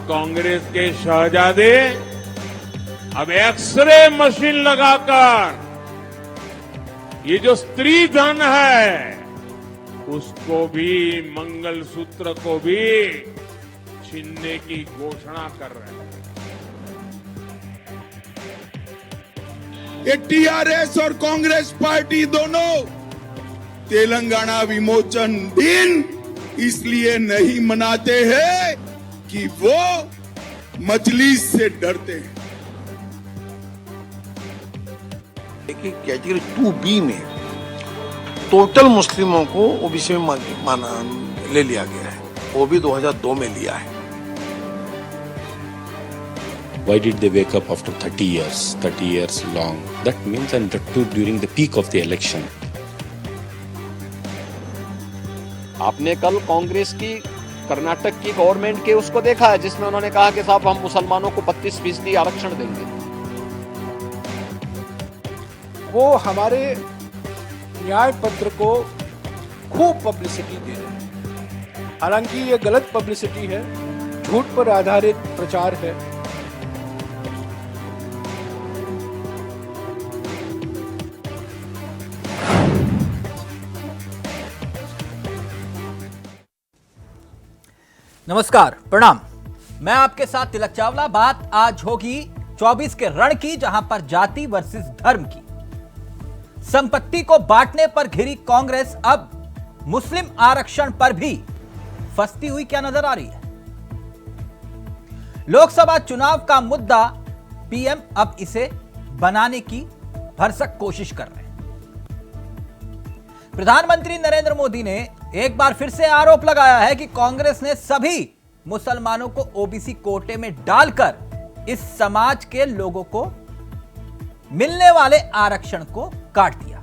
कांग्रेस के शहजादे अब एक्सरे मशीन लगाकर ये जो स्त्री धन है उसको भी, मंगलसूत्र को भी छीनने की घोषणा कर रहे हैं। ये टीआरएस और कांग्रेस पार्टी दोनों तेलंगाना विमोचन दिन इसलिए नहीं मनाते हैं कि वो मजलिस से डरते हैं। देखिए कैटेगरी 2B में टोटल मुस्लिमों को ओबीसी में माना ले लिया गया है, वो भी 2002 में लिया है। Why did they wake up after 30 years long? That means, and that too during the peak of the election. आपने कल कांग्रेस की कर्नाटक की गवर्नमेंट के उसको देखा है जिसमें उन्होंने कहा कि साहब हम मुसलमानों को 32% आरक्षण देंगे। वो हमारे न्याय पत्र को खूब पब्लिसिटी दे रहे हैं। हालांकि ये गलत पब्लिसिटी है, झूठ पर आधारित प्रचार है। नमस्कार, प्रणाम। मैं आपके साथ तिलक चावला। बात आज होगी 24 के रण की, जहां पर जाति वर्सेस धर्म की। संपत्ति को बांटने पर घिरी कांग्रेस अब मुस्लिम आरक्षण पर भी फंसती हुई क्या नजर आ रही है? लोकसभा चुनाव का मुद्दा पीएम अब इसे बनाने की भरसक कोशिश कर रहे हैं। प्रधानमंत्री नरेंद्र मोदी ने एक बार फिर से आरोप लगाया है कि कांग्रेस ने सभी मुसलमानों को ओबीसी कोटे में डालकर इस समाज के लोगों को मिलने वाले आरक्षण को काट दिया।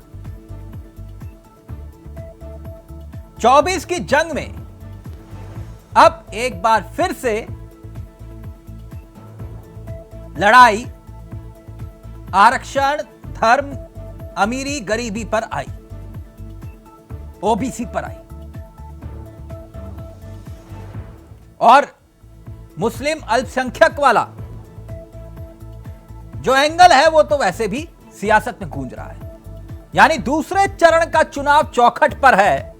24 की जंग में अब एक बार फिर से लड़ाई आरक्षण, धर्म, अमीरी, गरीबी पर आई, ओबीसी पर आई। और मुस्लिम अल्पसंख्यक वाला जो एंगल है वो तो वैसे भी सियासत में गूंज रहा है। यानी दूसरे चरण का चुनाव चौखट पर है।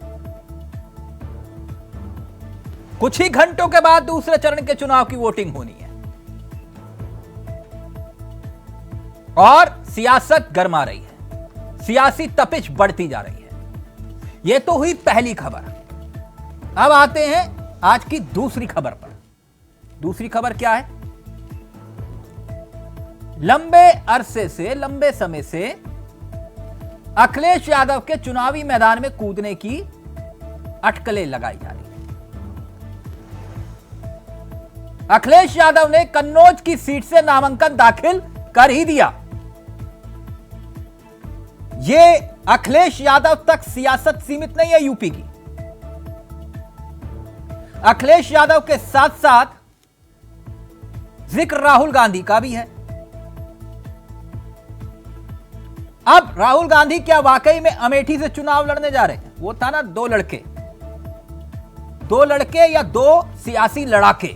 कुछ ही घंटों के बाद दूसरे चरण के चुनाव की वोटिंग होनी है और सियासत गरमा रही है, सियासी तपिश बढ़ती जा रही है। यह तो हुई पहली खबर। अब आते हैं आज की दूसरी खबर पर। दूसरी खबर क्या है? लंबे अरसे से, लंबे समय से अखिलेश यादव के चुनावी मैदान में कूदने की अटकलें लगाई जा रही हैं। अखिलेश यादव ने कन्नौज की सीट से नामांकन दाखिल कर ही दिया। यह अखिलेश यादव तक सियासत सीमित नहीं है यूपी की। अखिलेश यादव के साथ साथ जिक्र राहुल गांधी का भी है। अब राहुल गांधी क्या वाकई में अमेठी से चुनाव लड़ने जा रहे हैं? वो था ना दो लड़के या दो सियासी लड़ाके।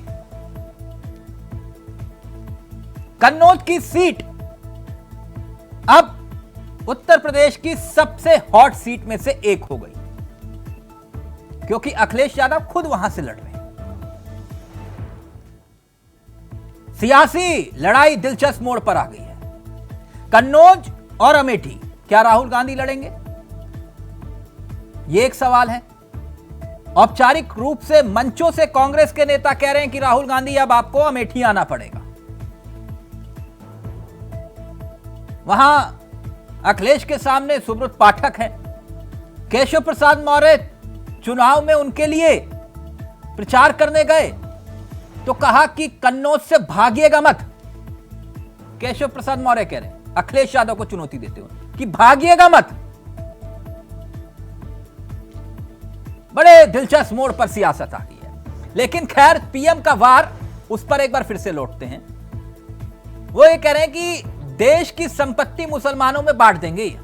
कन्नौज की सीट अब उत्तर प्रदेश की सबसे हॉट सीट में से एक हो गई, क्योंकि अखिलेश यादव खुद वहां से लड़ रहे हैं। सियासी लड़ाई दिलचस्प मोड़ पर आ गई है। कन्नौज और अमेठी, क्या राहुल गांधी लड़ेंगे? यह एक सवाल है। औपचारिक रूप से मंचों से कांग्रेस के नेता कह रहे हैं कि राहुल गांधी अब आपको अमेठी आना पड़ेगा। वहां अखिलेश के सामने सुब्रत पाठक है। केशव प्रसाद मौर्य चुनाव में उनके लिए प्रचार करने गए तो कहा कि कन्नौज से भागिएगा मत। केशव प्रसाद मौर्य कह रहे हैं, अखिलेश यादव को चुनौती देते हुए, कि भागिएगा मत। बड़े दिलचस्प मोड़ पर सियासत आ गई है। लेकिन खैर, पीएम का वार, उस पर एक बार फिर से लौटते हैं। वो ये कह रहे हैं कि देश की संपत्ति मुसलमानों में बांट देंगे,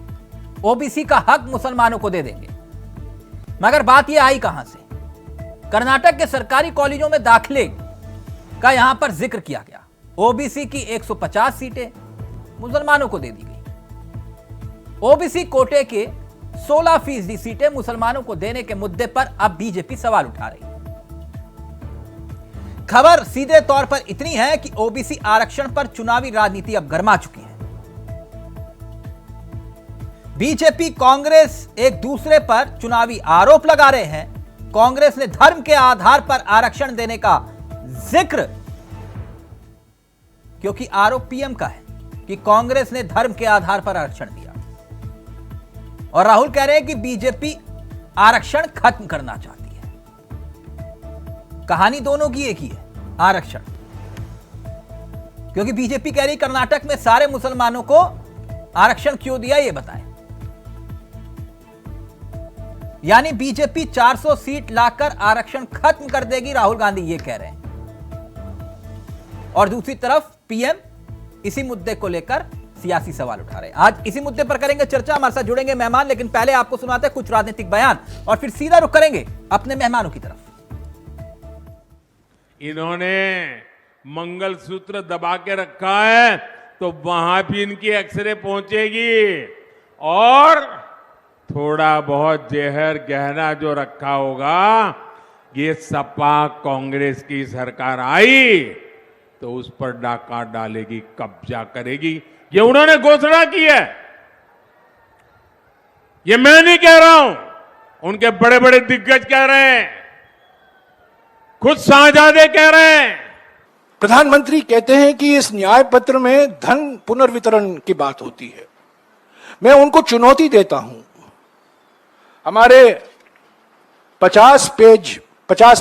ओबीसी का हक मुसलमानों को दे देंगे। मगर बात यह आई कहां से? कर्नाटक के सरकारी कॉलेजों में दाखिले का यहां पर जिक्र किया गया। ओबीसी की 150 सीटें मुसलमानों को दे दी गई। ओबीसी कोटे के 16% सीटें मुसलमानों को देने के मुद्दे पर अब बीजेपी सवाल उठा रही है। खबर सीधे तौर पर इतनी है कि ओबीसी आरक्षण पर चुनावी राजनीति अब गर्मा चुकी है। बीजेपी कांग्रेस एक दूसरे पर चुनावी आरोप लगा रहे हैं। कांग्रेस ने धर्म के आधार पर आरक्षण देने का जिक्र, क्योंकि आरोप पीएम का है कि कांग्रेस ने धर्म के आधार पर आरक्षण दिया, और राहुल कह रहे हैं कि बीजेपी आरक्षण खत्म करना चाहती है। कहानी दोनों की एक ही है, आरक्षण। क्योंकि बीजेपी कह रही कर्नाटक में सारे मुसलमानों को आरक्षण क्यों दिया, यह बताएं। यानी बीजेपी 400 सीट लाकर आरक्षण खत्म कर देगी, राहुल गांधी ये कह रहे हैं। और दूसरी तरफ पीएम इसी मुद्दे को लेकर सियासी सवाल उठा रहे हैं। आज इसी मुद्दे पर करेंगे चर्चा। हमारे साथ जुड़ेंगे मेहमान, लेकिन पहले आपको सुनाते हैं कुछ राजनीतिक बयान और फिर सीधा रुख करेंगे अपने मेहमानों की तरफ। इन्होंने मंगलसूत्र दबा के रखा है तो वहां भी इनकी एक्सरे पहुंचेगी, और थोड़ा बहुत जहर गहना जो रखा होगा, ये सपा कांग्रेस की सरकार आई तो उस पर डाका डालेगी, कब्जा करेगी। ये उन्होंने घोषणा की है, ये मैं नहीं कह रहा हूं, उनके बड़े बड़े दिग्गज कह रहे हैं, खुद शाहजादे कह रहे हैं। प्रधानमंत्री कहते हैं कि इस न्याय पत्र में धन पुनर्वितरण की बात होती है। मैं उनको चुनौती देता हूं। हमारे 50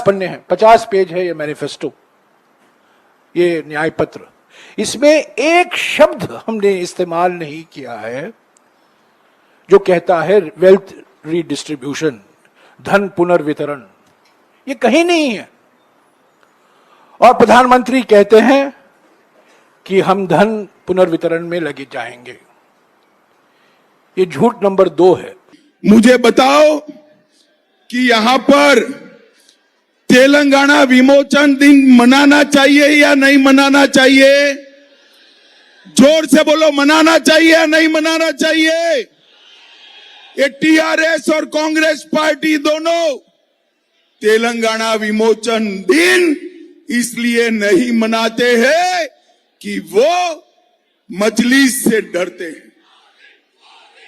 पन्ने हैं, 50 पेज है ये मैनिफेस्टो, ये न्याय पत्र। इसमें एक शब्द हमने इस्तेमाल नहीं किया है जो कहता है वेल्थ रीडिस्ट्रीब्यूशन, धन पुनर्वितरण, ये कहीं नहीं है। और प्रधानमंत्री कहते हैं कि हम धन पुनर्वितरण में लगे जाएंगे। ये झूठ नंबर 2 है। मुझे बताओ कि यहां पर तेलंगाना विमोचन दिन मनाना चाहिए या नहीं मनाना चाहिए? जोर से बोलो, मनाना चाहिए या नहीं मनाना चाहिए? ये टीआरएस और कांग्रेस पार्टी दोनों तेलंगाना विमोचन दिन इसलिए नहीं मनाते हैं कि वो मजलिस से डरते हैं।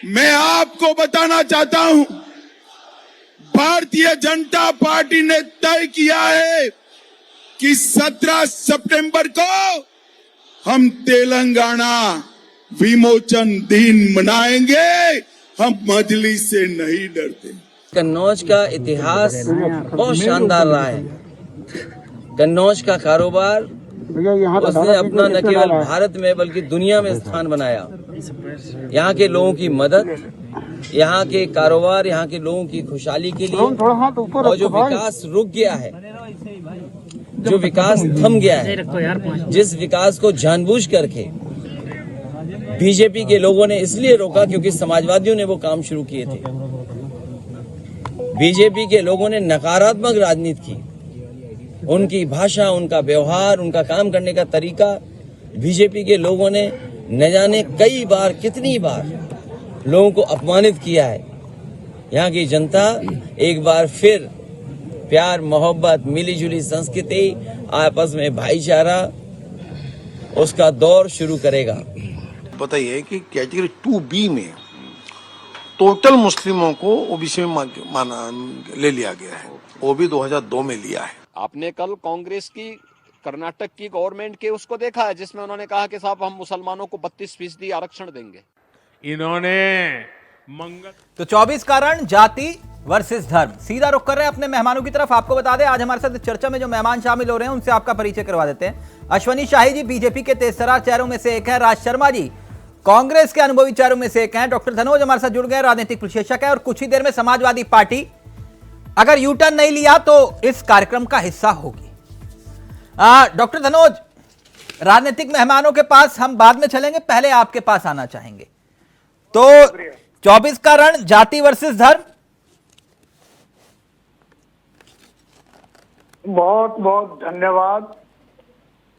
मैं आपको बताना चाहता हूं, भारतीय जनता पार्टी ने तय किया है कि 17 सितंबर को हम तेलंगाना विमोचन दिन मनाएंगे, हम मजलिस से नहीं डरते। कन्नौज का इतिहास बहुत शानदार रहा है। कन्नौज का कारोबार उसने अपना न केवल भारत में बल्कि दुनिया में स्थान बनाया। यहाँ के लोगों की मदद, यहाँ के कारोबार, यहाँ के लोगों की खुशहाली के लिए, और जो विकास रुक गया है, जो विकास थम गया है, जिस विकास को जानबूझ करके बीजेपी के लोगों ने इसलिए रोका क्योंकि समाजवादियों ने वो काम शुरू किए थे। बीजेपी के लोगों ने नकारात्मक राजनीति की। उनकी भाषा, उनका व्यवहार, उनका काम करने का तरीका, बीजेपी के लोगों ने न जाने कई बार, कितनी बार लोगों को अपमानित किया है। यहाँ की जनता एक बार फिर प्यार, मोहब्बत, मिलीजुली संस्कृति, आपस में भाईचारा, उसका दौर शुरू करेगा। पता ही है कि कैटेगरी 2B में टोटल मुस्लिमों को ओबीसी में माना ले लिया गया है। वो भी 2002 में लिया है। आपने कल कांग्रेस की कर्नाटक की गवर्नमेंट के उसको देखा है जिसमें उन्होंने कहा कि साहब हम मुसलमानों को 32% आरक्षण देंगे। इन्होंने तो 24 कारण जाति वर्सेस धर्म। सीधा रुख कर रहे हैं अपने मेहमानों की तरफ। आपको बता दें आज हमारे साथ चर्चा में जो मेहमान शामिल हो रहे हैं उनसे आपका परिचय करवा देते हैं। अश्वनी शाही जी बीजेपी के तेजतर्रार चेहरों में से एक है। राज शर्मा जी कांग्रेस के अनुभवी चेहरों में से एक हैं। डॉक्टर धनोज हमारे साथ जुड़ गए, राजनीतिक विश्लेषक है, और कुछ ही देर में समाजवादी पार्टी अगर यू टर्न नहीं लिया तो इस कार्यक्रम का हिस्सा होगी। डॉक्टर धनोज, राजनीतिक मेहमानों के पास हम बाद में चलेंगे, पहले आपके पास आना चाहेंगे। तो 24 का रण जाति वर्सेस धर्म। बहुत बहुत धन्यवाद।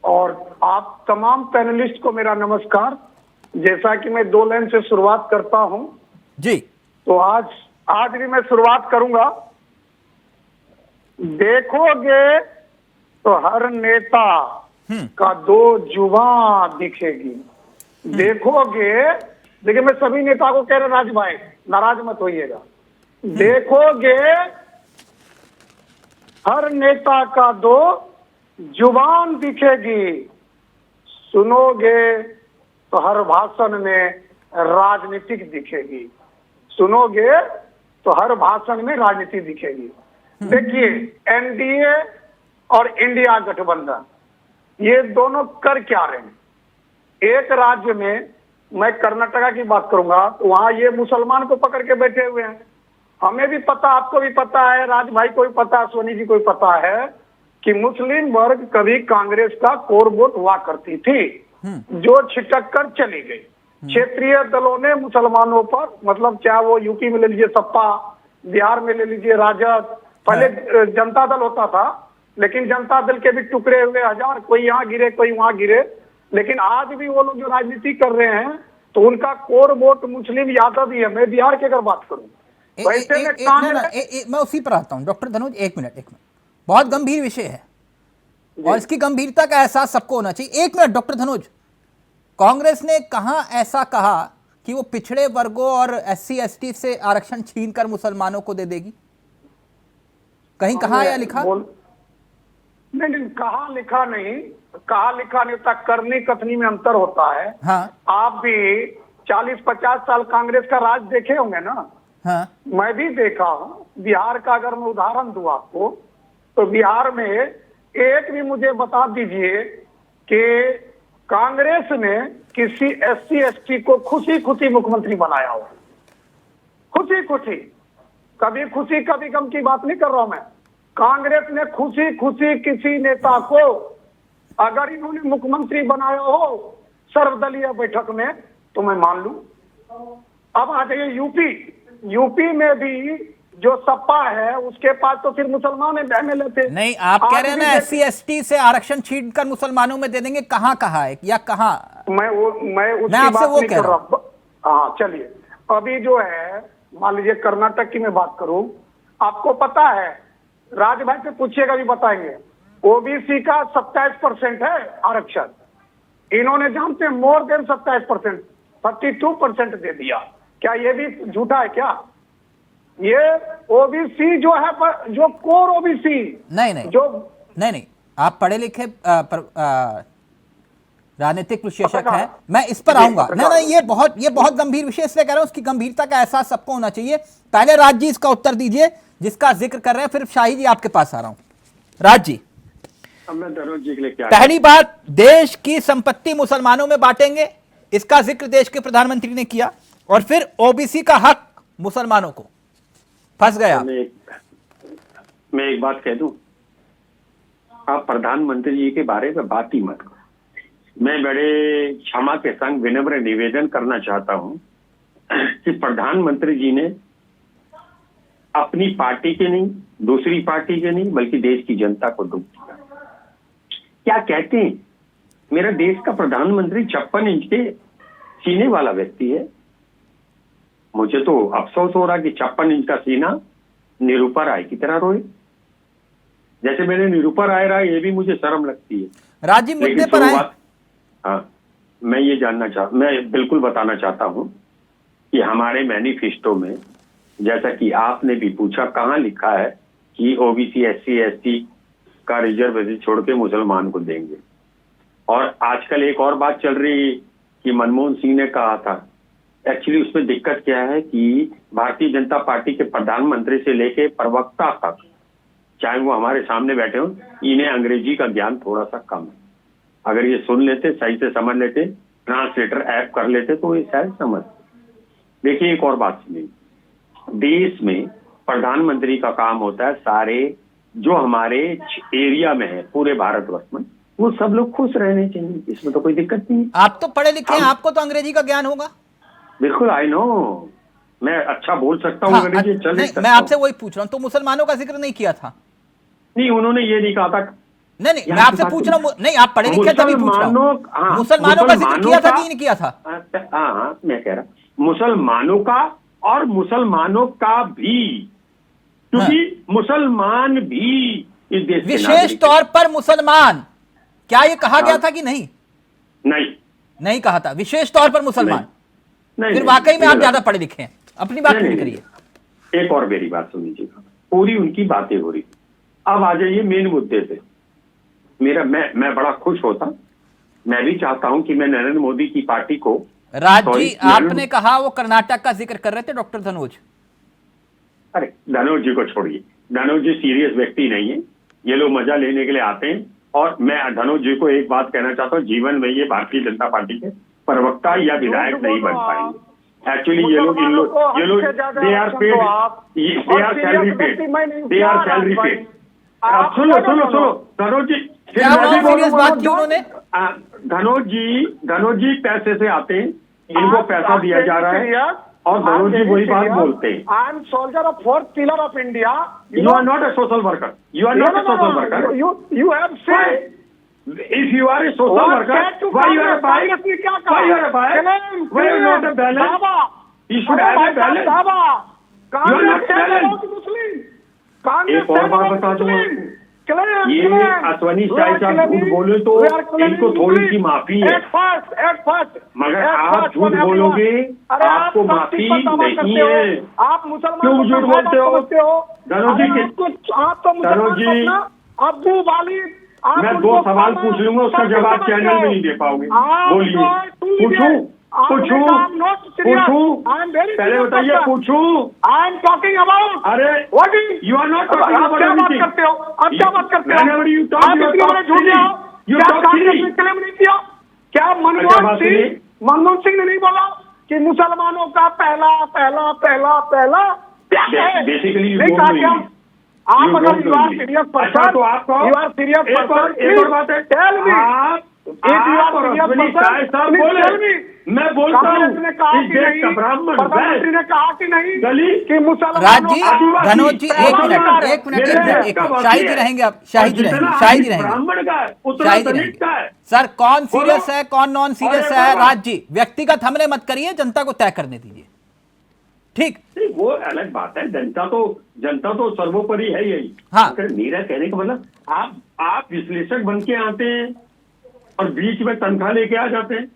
और आप तमाम पैनलिस्ट को मेरा नमस्कार। जैसा कि मैं 2 लाइन से शुरुआत करता हूं जी, तो आज भी मैं शुरुआत करूंगा। देखोगे तो हर नेता का 2 जुबान दिखेगी। देखोगे, देखिए मैं सभी नेता को कह रहा, राज भाई नाराज मत होइएगा। देखोगे हर नेता का 2 जुबान दिखेगी, सुनोगे तो हर भाषण में राजनीतिक दिखेगी। सुनोगे तो हर भाषण में राजनीति दिखेगी। देखिए एनडीए और इंडिया गठबंधन ये दोनों कर क्या रहे हैं। एक राज्य में, मैं कर्नाटका की बात करूंगा, तो वहां ये मुसलमान को पकड़ के बैठे हुए हैं। हमें भी पता, आपको भी पता है, राज भाई को भी पता है, सोनी जी को भी पता है कि मुस्लिम वर्ग कभी कांग्रेस का कोर वोट हुआ करती थी, जो छिटक कर चली गई। क्षेत्रीय दलों ने मुसलमानों पर, मतलब क्या वो यूपी में ले लीजिए सपा, बिहार में ले लीजिए राजद, पहले जनता दल होता था, लेकिन जनता दल के भी टुकड़े हुए हजार, कोई यहाँ गिरे कोई वहां गिरे। लेकिन आज भी वो लोग जो राजनीति कर रहे हैं तो उनका कोर वोट मुस्लिम यादव ही है। मैं बिहार की अगर बात करूं मैं उसी पर आता हूं। डॉक्टर धनुज, एक मिनट, बहुत गंभीर विषय है और इसकी गंभीरता का एहसास सबको होना चाहिए। 1 मिनट डॉक्टर धनुज, कांग्रेस ने कहां ऐसा कहा कि वो पिछड़े वर्गों और SC ST से आरक्षण छीनकर मुसलमानों को दे देगी? कहीं कहा या लिखा? नहीं, कहा लिखा नहीं होता, करनी कथनी में अंतर होता है। हाँ। आप भी 40-50 साल कांग्रेस का राज देखे होंगे ना। हाँ। मैं भी देखा हूं। बिहार का अगर मैं उदाहरण दूं आपको, तो बिहार में एक भी मुझे बता दीजिए कि कांग्रेस ने किसी SC ST को खुशी मुख्यमंत्री बनाया हो। खुशी, कभी खुशी कभी गम की बात नहीं कर रहा हूं मैं। कांग्रेस ने खुशी किसी नेता को अगर इन्होंने मुख्यमंत्री बनाया हो सर्वदलीय बैठक में, तो मैं मान लूं। अब आ जाइए यूपी में भी जो सपा है उसके पास तो फिर मुसलमान MLA थे। नहीं, आप कह रहे हैं ना SC ST से आरक्षण छीनकर मुसलमानों में दे देंगे, कहाँ कहा है या कहाँ? मैं उसकी बात नहीं कर रहा। हाँ चलिए, अभी जो है मान लीजिए कर्नाटक की मैं बात करूं, आपको पता है, राज भाई से पूछिएगा भी बताएंगे, OBC का 27% है आरक्षण। इन्होंने जानते हैं मोर देन 27%, 32% दे दिया। क्या ये भी झूठा है क्या? ये OBC जो है, जो कोर OBC नहीं, आप पढ़े लिखे राजनीतिक विशेषज्ञ हैं, मैं इस पर आऊंगा। नहीं, ये बहुत गंभीर विषय इसलिए कह रहा हूं, उसकी गंभीरता का एहसास सबको होना चाहिए। पहले राज जी इसका उत्तर दीजिए जिसका जिक्र कर रहे हैं, फिर शाही जी आपके पास आ रहा हूं। राज जी, पहली बात, देश की संपत्ति मुसलमानों में बांटेंगे, इसका जिक्र देश के प्रधानमंत्री ने किया, और फिर OBC का हक मुसलमानों को। फंस गया। मैं एक बात कह दूं, आप प्रधानमंत्री जी के बारे में बात ही मत करो। मैं बड़े क्षमा के संग विनम्र निवेदन करना चाहता हूं कि प्रधानमंत्री जी ने अपनी पार्टी के नहीं, दूसरी पार्टी के नहीं, बल्कि देश की जनता को दुख दिया। क्या कहते हैं, मेरा देश का प्रधानमंत्री 56 इंच के सीने वाला व्यक्ति है। मुझे तो अफसोस हो रहा कि 56 इंच का सीना निरूपा राय की तरह रोए। जैसे मैंने निरूपा राय रहा, ये भी मुझे शर्म लगती है। राजीव मुद्दे पर आए। हाँ, मैं बिल्कुल बताना चाहता हूं कि हमारे मैनिफेस्टो में, जैसा कि आपने भी पूछा, कहाँ लिखा है कि OBC SC ST का रिजर्वेशन छोड़ के मुसलमान को देंगे। और आजकल एक और बात चल रही कि मनमोहन सिंह ने कहा था। एक्चुअली उसमें दिक्कत क्या है कि भारतीय जनता पार्टी के प्रधानमंत्री से लेके प्रवक्ता तक, चाहे वो हमारे सामने बैठे हो, इन्हें अंग्रेजी का ज्ञान थोड़ा सा कम है। अगर ये सुन लेते, सही से समझ लेते, ट्रांसलेटर ऐप कर लेते, तो ये शायद समझ। देखिए एक और बात सुनिए, देश में प्रधानमंत्री का काम होता है सारे जो हमारे एरिया में है, पूरे भारतवर्ष में, वो सब लोग खुश रहने चाहिए। इसमें तो कोई दिक्कत नहीं। आप तो पढ़े लिखे हैं, आपको तो अंग्रेजी का ज्ञान होगा। बिल्कुल, आई नो, मैं अच्छा बोल सकता हूँ अंग्रेजी। मैं आपसे वही पूछ रहा हूँ, तो मुसलमानों का जिक्र नहीं किया था? नहीं, उन्होंने ये नहीं कहा था नहीं नहीं, मैं आपसे पूछ रहा हूँ, नहीं आप पढ़े लिखे तभी पूछ रहा हूँ। मुसलमानों का जिक्र किया था कि नहीं किया था? हाँ, मैं कह रहा मुसलमानों का, और मुसलमानों का भी, क्योंकि मुसलमान भी इस देश के विशेष तौर पर मुसलमान, क्या ये कहा गया था कि नहीं? नहीं कहा था विशेष तौर पर मुसलमान। नहीं, फिर वाकई में आप ज्यादा पढ़े लिखे हैं, अपनी बात पूरी करिए। एक और मेरी बात सुन लीजिएगा, पूरी उनकी बातें हो रही। अब आ जाइए मेन मुद्दे पे। मैं बड़ा खुश होता, मैं भी चाहता हूं कि मैं नरेंद्र मोदी की पार्टी को। राज जी, आपने कहा वो कर्नाटक का जिक्र कर रहे थे डॉक्टर धनोज। अरे धनोज जी को छोड़िए, धनोज जी सीरियस व्यक्ति नहीं है, ये लोग मजा लेने के लिए आते हैं। और मैं धनोज जी को एक बात कहना चाहता हूँ, जीवन में ये भारतीय जनता पार्टी के प्रवक्ता या विधायक नहीं बन पाएंगे। एक्चुअली ये लोग they are paid, they are salary paid, they are salary paid. अब सुनो धनोज जी, धनोज जी पैसे से आते हैं, इनको पैसा दिया जा रहा है, और धनोज जी वही बात बोलते हैं। I am soldier of fourth pillar of India. You are not a social worker, you are not a social worker. You have said if you are a social worker, why you are a bike? Why you are a bike? Why you are not a balance? You should have a balance. You are not balanced. एक और बात बता दूं, ये अश्वनी शाही साहब झूठ बोले तो इनको थोड़ी सी माफी है, मगर आप झूठ बोलोगे आपको माफी नहीं है। आप मुसलमान क्यों झूठ बोलते हो धनोज जी? अब्दू वालिद, मैं 2 सवाल पूछ लूंगा, उसका जवाब चैनल में नहीं दे पाओगे। बोलिए, पूछूं? पहले बताइए, पूछूं? आई एम टॉकिंग अबाउट, अरे what you are not talking about anything. करते हो? अब क्या बात करते हो? Whenever you talk, you talk silly. क्या मनमोहन सिंह ने नहीं बोला कि मुसलमानों का पहला पहला पहला पहला बेसिकली आप अगर यू आर सीरियस पर्सन, तो आपको यू आर सीरियस पर्सन, एक और बात है, टेल मी, मैं बोलता हूँ इस देश का ब्राह्मण प्रधानमंत्री ने कहा कि नहीं दलित कि मुसलमान। राज जी, धनोज जी, एक मिनट, शाहिद जी रहेंगे आप, शाहिद जी रहेंगे। ब्राह्मण का है, उतना दलित का है। सर कौन सीरियस है कौन नॉन सीरियस है? राज जी, व्यक्तिगत हमले मत करिए, जनता को तय करने दीजिए, ठीक? वो अलग बात है, जनता तो सर्वोपरि है यही। हाँ, मेरा कहने का मतलब आप विश्लेषक बन के आते हैं और बीच में तनख्वाह लेके आ जाते हैं।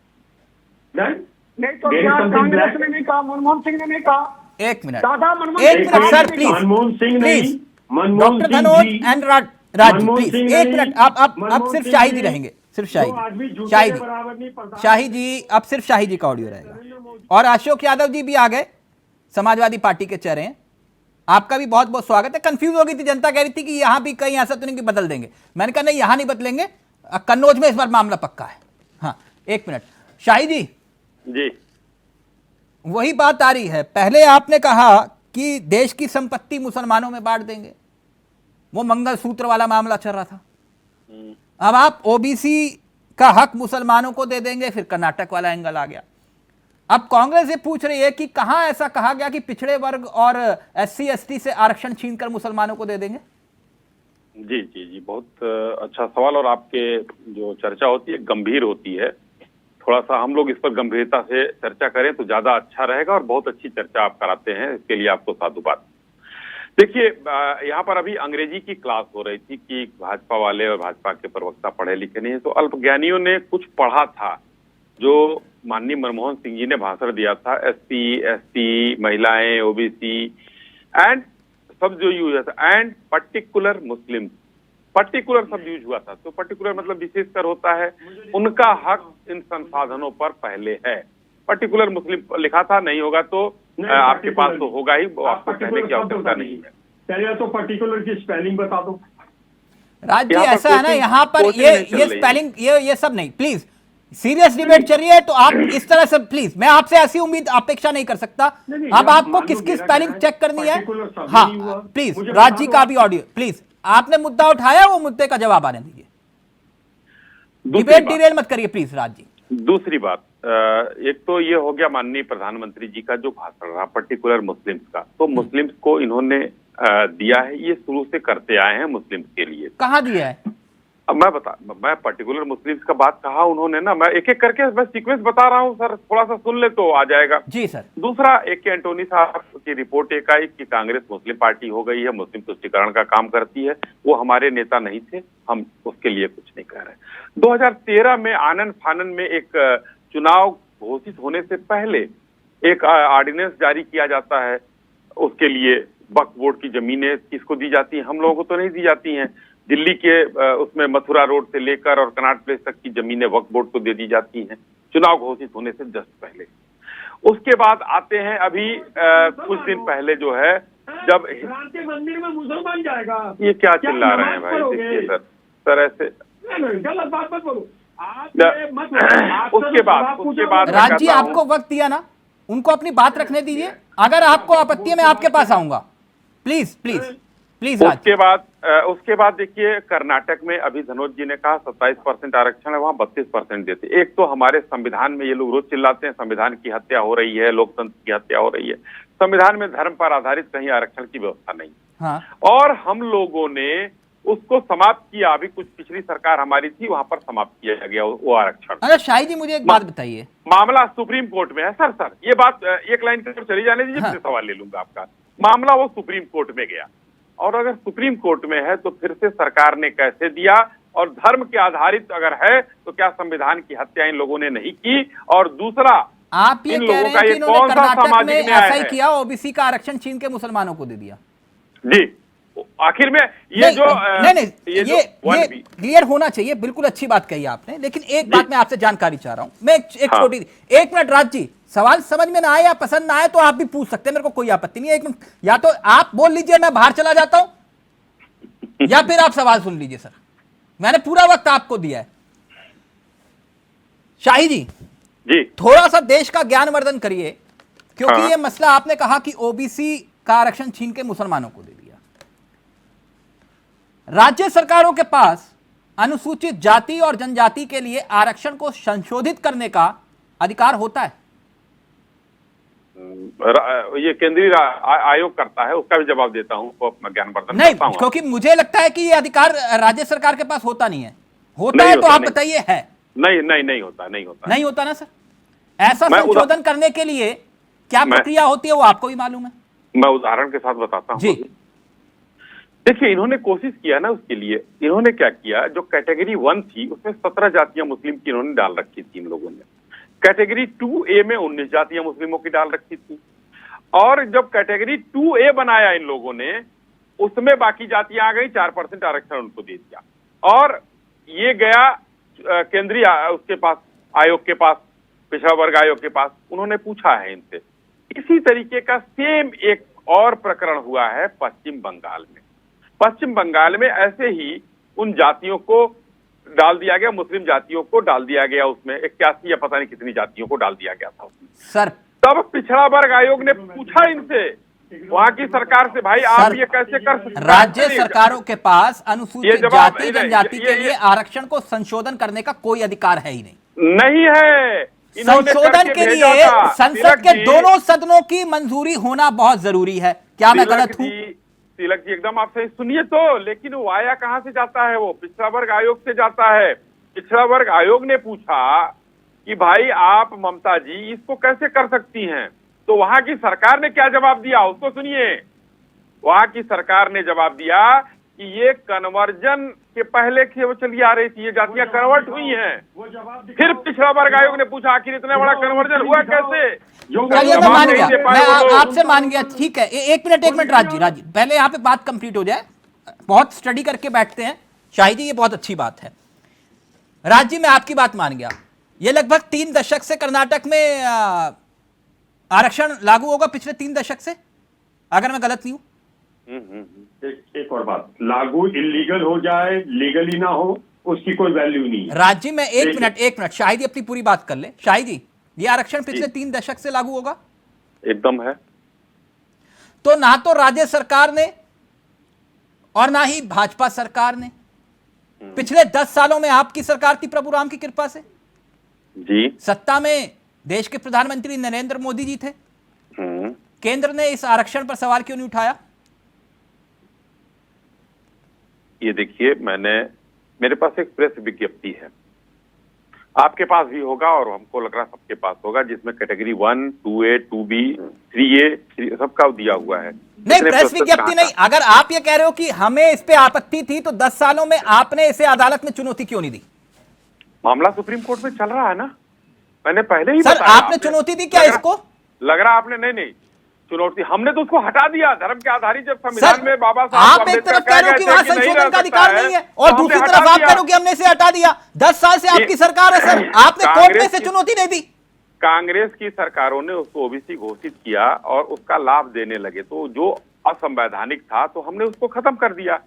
नहीं तो कांग्रेस ने नहीं कहा, मनमोहन सिंह ने नहीं कहा। एक minute sir please, Manmohan Singh नहीं, doctor Dhanoj and Raj please एक मिनट, आप सिर्फ शाहिद ही रहेंगे, सिर्फ शाहिद जी, अब सिर्फ शाहिद जी का ऑडियो रहेगा। और अशोक यादव जी भी आ गए, समाजवादी पार्टी के चेहरे हैं, आपका भी बहुत बहुत स्वागत है। कंफ्यूज हो गई थी जनता, कह रही थी कि यहां भी कहीं ऐसा तो नहीं कि बदल देंगे। मैंने कहा नहीं, यहां नहीं बदलेंगे, कन्नौज में इस बार मामला पक्का है। हाँ, एक मिनट शाहिद जी, वही बात आ रही है। पहले आपने कहा कि देश की संपत्ति मुसलमानों में बांट देंगे, वो मंगलसूत्र वाला मामला चल रहा था। अब आप ओबीसी का हक मुसलमानों को दे देंगे, फिर कर्नाटक वाला एंगल आ गया। अब कांग्रेस ये पूछ रही है कि कहां ऐसा कहा गया कि पिछड़े वर्ग और SC ST से आरक्षण छीनकर मुसलमानों को दे देंगे? जी, बहुत अच्छा सवाल। और आपके जो चर्चा होती है गंभीर होती है, थोड़ा सा हम लोग इस पर गंभीरता से चर्चा करें तो ज्यादा अच्छा रहेगा, और बहुत अच्छी चर्चा आप कराते हैं, इसके लिए आपको साधुवाद। देखिए, यहाँ पर अभी अंग्रेजी की क्लास हो रही थी कि भाजपा वाले और भाजपा के प्रवक्ता पढ़े लिखे नहीं है, तो अल्पज्ञानियों ने कुछ पढ़ा था जो माननीय मनमोहन सिंह जी ने भाषण दिया था। SC ST, महिलाएं, OBC एंड सब जो यूज हुआ था, एंड पर्टिकुलर मुस्लिम, पर्टिकुलर शब्द यूज हुआ था। तो पर्टिकुलर मतलब विशेषकर होता है, उनका हक इन संसाधनों पर पहले है। पर्टिकुलर मुस्लिम लिखा था, नहीं होगा तो आपके पास तो होगा ही, आपको कहने की आवश्यकता नहीं है। पहले तो पर्टिकुलर की स्पेलिंग बता दो। राज जी, ऐसा है ना, यहाँ पर ये स्पेलिंग ये सब नहीं, प्लीज सीरियस डिबेट चल रही है, तो आप इस तरह से प्लीज, मैं आपसे ऐसी उम्मीद अपेक्षा नहीं कर सकता। अब आपको किसकी स्पेलिंग चेक करनी है? हाँ प्लीज, राज जी का भी ऑडियो प्लीज, आपने मुद्दा उठाया, वो मुद्दे का जवाब आने दीजिए, डिबेट डिरेल मत करिए प्लीज राज जी। दूसरी बात, एक तो ये हो गया माननीय प्रधानमंत्री जी का जो भाषण रहा पर्टिकुलर मुस्लिम्स का, तो मुस्लिम्स को इन्होंने दिया है, ये शुरू से करते आए हैं मुस्लिम्स के लिए। कहाँ दिया है? अब मैं पर्टिकुलर मुस्लिम्स का बात कहा उन्होंने ना, मैं एक एक करके मैं सीक्वेंस बता रहा हूँ सर, थोड़ा सा सुन ले तो आ जाएगा। जी सर। दूसरा, एक के एंटोनी साहब की रिपोर्ट एक आई कि कांग्रेस मुस्लिम पार्टी हो गई है, मुस्लिम तुष्टीकरण का काम करती है। वो हमारे नेता नहीं थे, हम उसके लिए कुछ नहीं कह रहे। 2013 में आनन फानन में एक चुनाव घोषित होने से पहले एक ऑर्डिनेंस जारी किया जाता है, उसके लिए वक्फ बोर्ड की जमीनें किसको दी जाती हैं, हम लोगों को तो नहीं दी जाती हैं। दिल्ली के उसमें मथुरा रोड से लेकर और कनॉट प्लेस तक की जमीनें वक्फ बोर्ड को दे दी जाती हैं, चुनाव घोषित होने से जस्ट पहले। उसके बाद आते हैं अभी कुछ दिन पहले जो है, जब के मंदिर में मुसलमान जाएगा, ये क्या चिल्ला रहे हैं भाई, देखिए सर ऐसे गलत बात मत बोलो। उसके बाद राज जी आपको वक्त दिया ना, उनको अपनी बात रखने दीजिए। अगर आपको आपत्ति है मैं आपके पास आऊंगा, प्लीज प्लीज प्लीज। उसके बाद देखिए, कर्नाटक में अभी धनोज जी ने कहा 27% आरक्षण है, वहां 32% देते। एक तो हमारे संविधान में ये लोग रोज चिल्लाते हैं संविधान की हत्या हो रही है, लोकतंत्र की हत्या हो रही है। संविधान में धर्म पर आधारित कहीं आरक्षण की व्यवस्था नहीं। हाँ। और हम लोगों ने उसको समाप्त किया, अभी कुछ पिछली सरकार हमारी थी, वहां पर समाप्त किया गया वो आरक्षण। अरे शाही जी मुझे एक बात बताइए, मामला सुप्रीम कोर्ट में है। सर ये बात एक लाइन की तरफ चली जाने दीजिए, फिर सवाल ले लूंगा आपका। मामला वो सुप्रीम कोर्ट में गया, और अगर सुप्रीम कोर्ट में है तो फिर से सरकार ने कैसे दिया, और धर्म के आधारित अगर है तो क्या संविधान की हत्या इन लोगों ने नहीं की। और दूसरा, आप ये कह रहे हैं कि इन्होंने कर्नाटक में ऐसा ही किया, ओबीसी का आरक्षण छीन के मुसलमानों को दे दिया। जी, आखिर में ये ये क्लियर होना चाहिए, बिल्कुल अच्छी बात कही आपने। लेकिन एक बात मैं आपसे जानकारी चाह रहा हूं, मैं एक छोटी, एक मिनट राज जी, सवाल समझ में ना आए या पसंद ना आए तो आप भी पूछ सकते हैं, मेरे को कोई आपत्ति नहीं है। एक मिनट, या तो आप बोल लीजिए मैं बाहर चला जाता हूं, या फिर आप सवाल सुन लीजिए। सर मैंने पूरा वक्त आपको दिया है। शाही जी थोड़ा सा देश का ज्ञानवर्धन करिए, क्योंकि ये मसला आपने कहा कि ओबीसी का आरक्षण छीन के मुसलमानों को दे दिया। राज्य सरकारों के पास अनुसूचित जाति और जनजाति के लिए आरक्षण को संशोधित करने का अधिकार होता है। ये केंद्रीय आयोग करता है, उसका भी जवाब देता हूं, मैं ज्ञानवर्धन नहीं, क्योंकि मुझे लगता है कि ये अधिकार राज्य सरकार के पास होता नहीं है। होता है तो आप बताइए है? नहीं होता ना सर। ऐसा संशोधन करने के लिए क्या प्रक्रिया होती है वो आपको भी मालूम है। मैं उदाहरण के साथ बताता हूं। देखिए, इन्होंने कोशिश किया ना, उसके लिए इन्होंने क्या किया, जो कैटेगरी 1 थी उसमें 17 जातियां मुस्लिम की इन्होंने डाल रखी थी इन लोगों ने। कैटेगरी 2A में 19 जातियां मुस्लिमों की डाल रखी थी, और जब कैटेगरी 2A बनाया इन लोगों ने, उसमें बाकी जातियां आ गई, 4% आरक्षण उनको दे दिया। और ये गया केंद्रीय उसके पास, आयोग के पास, पिछड़ा वर्ग आयोग के पास, उन्होंने पूछा है इनसे। इसी तरीके का सेम एक और प्रकरण हुआ है पश्चिम बंगाल में। पश्चिम बंगाल में ऐसे ही उन जातियों को डाल दिया गया, मुस्लिम जातियों को डाल दिया गया, उसमें 81 या पता नहीं कितनी जातियों को डाल दिया गया था उसमें। सर तब पिछड़ा वर्ग आयोग ने पूछा इनसे, वहां की सरकार से, भाई आप ये कैसे कर सकते हैं? राज्य सरकारों के पास अनुसूचित जाति जनजाति के लिए आरक्षण को संशोधन करने का कोई अधिकार है ही नहीं है। संशोधन के लिए संसद के दोनों सदनों की मंजूरी होना बहुत जरूरी है। क्या मैं गलत हूं? तिलक जी एकदम आप सही सुनिए तो, लेकिन वो आया कहां से जाता है? वो पिछड़ा वर्ग आयोग से जाता है। पिछड़ा वर्ग आयोग ने पूछा कि भाई आप ममता जी इसको कैसे कर सकती हैं, तो वहां की सरकार ने क्या जवाब दिया उसको सुनिए। वहां की सरकार ने जवाब दिया कि ये कन्वर्जन के पहले से वो चली आ रही थी, ये जातियां कन्वर्ट हुई हैं। फिर पिछड़ा वर्ग आयोग ने पूछा आखिर इतना बड़ा कन्वर्जन हुआ कैसे? चलिए मैं मान गया, मैं आपसे मान गया, ठीक है। एक मिनट राज जी, पहले यहाँ पे बात कंप्लीट हो जाए, बहुत स्टडी करके बैठते हैं। शाही जी ये बहुत अच्छी बात है। राज जी मैं आपकी बात मान गया, ये लगभग 3 दशक से कर्नाटक में आरक्षण लागू होगा, पिछले 3 दशक से, अगर मैं गलत नहीं हूं। एक और बात, लागू इलीगल हो जाए, लीगली ना हो, उसकी कोई वैल्यू नहीं है। राज जी मैं एक मिनट शाही जी अपनी पूरी बात कर ले। शाही जी ये आरक्षण पिछले 3 दशक से लागू होगा? एकदम है। तो ना तो राज्य सरकार ने और ना ही भाजपा सरकार ने, पिछले 10 सालों में आपकी सरकार थी प्रभु राम की कृपा से जी, सत्ता में देश के प्रधानमंत्री नरेंद्र मोदी जी थे। केंद्र ने इस आरक्षण पर सवाल क्यों नहीं उठाया? ये देखिए, मैंने मेरे पास एक प्रेस विज्ञप्ति है, आपके पास भी होगा और हमको लग रहा है सबके पास होगा, जिसमें कैटेगरी 1, 2A, 2B, 3A सबका दिया हुआ है। नहीं, प्रेस विज्ञप्ति नहीं। अगर आप ये कह रहे हो कि हमें इस पे आपत्ति थी तो 10 सालों में आपने इसे अदालत में चुनौती क्यों नहीं दी? मामला सुप्रीम कोर्ट में चल रहा है ना, मैंने पहले ही सर आपने चुनौती दी क्या इसको? लग रहा आपने नहीं चुनौती, हमने तो उसको हटा दिया धर्म के आधारित, जब संविधान में बाबा साहब आप एक तरफ कह रहे हो कि वहां संशोधन का अधिकार नहीं है और दूसरी तरफ आप कह रहे हो कि हमने इसे हटा दिया। 10 साल से आपकी सरकार है सर, आपने कोर्ट में इसे चुनौती नहीं दी। कांग्रेस की सरकारों ने उसको ओबीसी घोषित किया और उसका लाभ देने लगे, तो जो असंवैधानिक था तो हमने उसको खत्म कर दिया।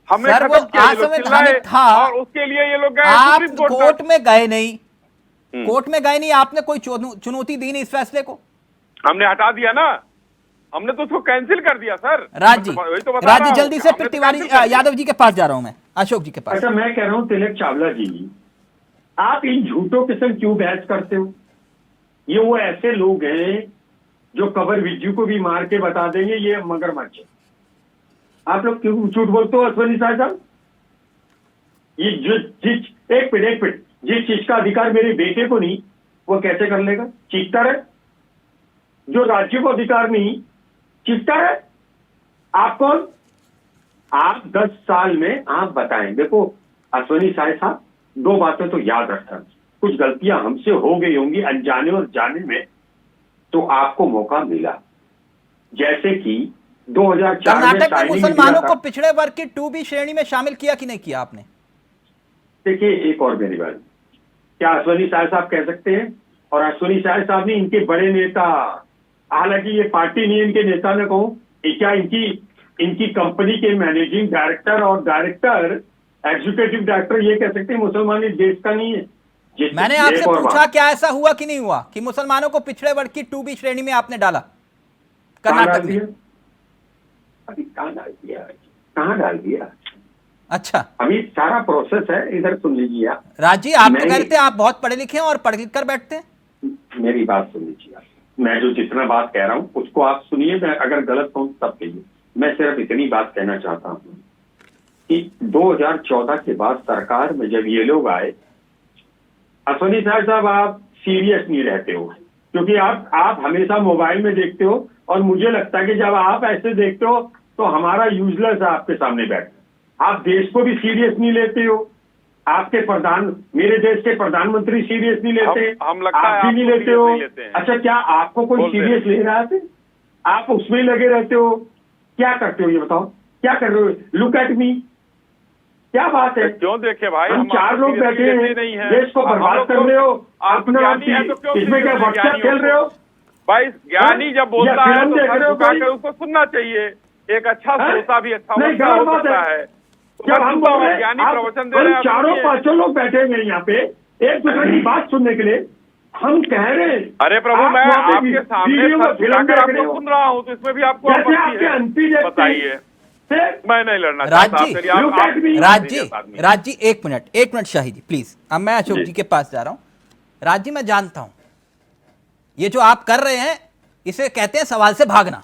हमने खत्म किया, असंवैधानिक था और उसके लिए ये लोग गए आप सुप्रीम कोर्ट में गए नहीं, कोर्ट में गए नहीं, आपने कोई चुनौती दी नहीं इस फैसले को, हमने हटा दिया ना, हमने तो उसको कैंसिल कर दिया सर। राजी जल्दी से, फिर तिवारी यादव जी के पास जा रहा हूं मैं, अशोक जी के पास। अच्छा, मैं कह रहा हूं तिलक चावला जी, आप इन झूठों के संग क्यों बहस करते हो? ये वो ऐसे लोग हैं जो कबर विज्जू को भी मार के बता देंगे ये मगरमच्छ है। आप लोग क्यों झूठ बोलते हो अश्वनी साहब? ये जो एक मिनट जिस चीज का अधिकार मेरे बेटे को नहीं, वो कैसे कर लेगा? चीखता रहे। जो राज्य को अधिकार नहीं, चीखता रहे। आप कौन? आप 10 साल में आप बताएं। देखो अश्वनी साहब, 2 बातें तो याद रखना, कुछ गलतियां हमसे हो गई होंगी अनजाने और जाने में, तो आपको मौका मिला। जैसे कि 2004 कर्नाटक में मुसलमानों को पिछड़े वर्ग की 2B श्रेणी में शामिल किया कि नहीं किया आपने? देखिए, एक और मेरी बात, क्या अश्वनी साहब कह सकते हैं? और अश्वनी साहब ने इनके बड़े नेता, हालांकि ये पार्टी नहीं, इनके नेता ने कहूं, क्या इनकी कंपनी के मैनेजिंग डायरेक्टर और डायरेक्टर, एग्जीक्यूटिव डायरेक्टर ये कह सकते हैं मुसलमान इस देश का नहीं है? मैंने आपसे पूछा क्या ऐसा हुआ कि नहीं हुआ कि मुसलमानों को पिछड़े वर्ग की 2B श्रेणी में आपने डाला कर्नाटक में? अभी कहाँ डाल दिया? अच्छा, अभी सारा प्रोसेस है, इधर सुन लीजिए आप। राजी, आप तो कहते हैं आप बहुत पढ़े लिखे हैं और पढ़ लिख कर बैठते हैं। मेरी बात सुन लीजिए आप, मैं जो जितना बात कह रहा हूँ उसको आप सुनिए, मैं अगर गलत हूँ तब कहिए। मैं सिर्फ इतनी बात कहना चाहता हूँ कि 2014 के बाद सरकार में जब ये लोग आए, अश्वनी साहब आप सीरियस नहीं रहते हो, क्योंकि आप हमेशा मोबाइल में देखते हो, और मुझे लगता है कि जब आप ऐसे देखते हो तो हमारा यूजलेस है आपके सामने बैठ। आप देश को भी सीरियस नहीं लेते हो, आपके मेरे देश के प्रधानमंत्री सीरियस नहीं लेते, हम लगता आप भी नहीं लेते हो। अच्छा, क्या आपको कोई सीरियस ले रहा है? आप उसमें लगे रहते हो। क्या करते हो ये बताओ, क्या कर रहे हो? लुक एट मी, क्या बात है? क्यों देखे भाई, हम 4 लोग बैठे हैं, देश को बर्बाद कर रहे हो अपना, इसमें क्या व्हाट्सएप खेल रहे हो? भाई ज्ञानी जब बोलता है तो सर झुका के उसको सुनना चाहिए। एक अच्छा श्रोता भी अच्छा होता है। जब हम ज्ञानी प्रवचन दे रहे हैं, 4-5 लोग बैठे हुए यहाँ पे एक दूसरे की बात सुनने के लिए, हम कह रहे हैं। अरे प्रभु, मैं आपके सामने आपको सुन रहा हूँ, तो इसमें भी आपको बताइए, मैं नहीं लड़ना चाहता। राजी एक मिनट शाही जी प्लीज। अब मैं अशोक जी के पास जा रहा हूँ। राजी, मैं जानता हूँ ये जो आप कर रहे हैं इसे कहते हैं सवाल से भागना।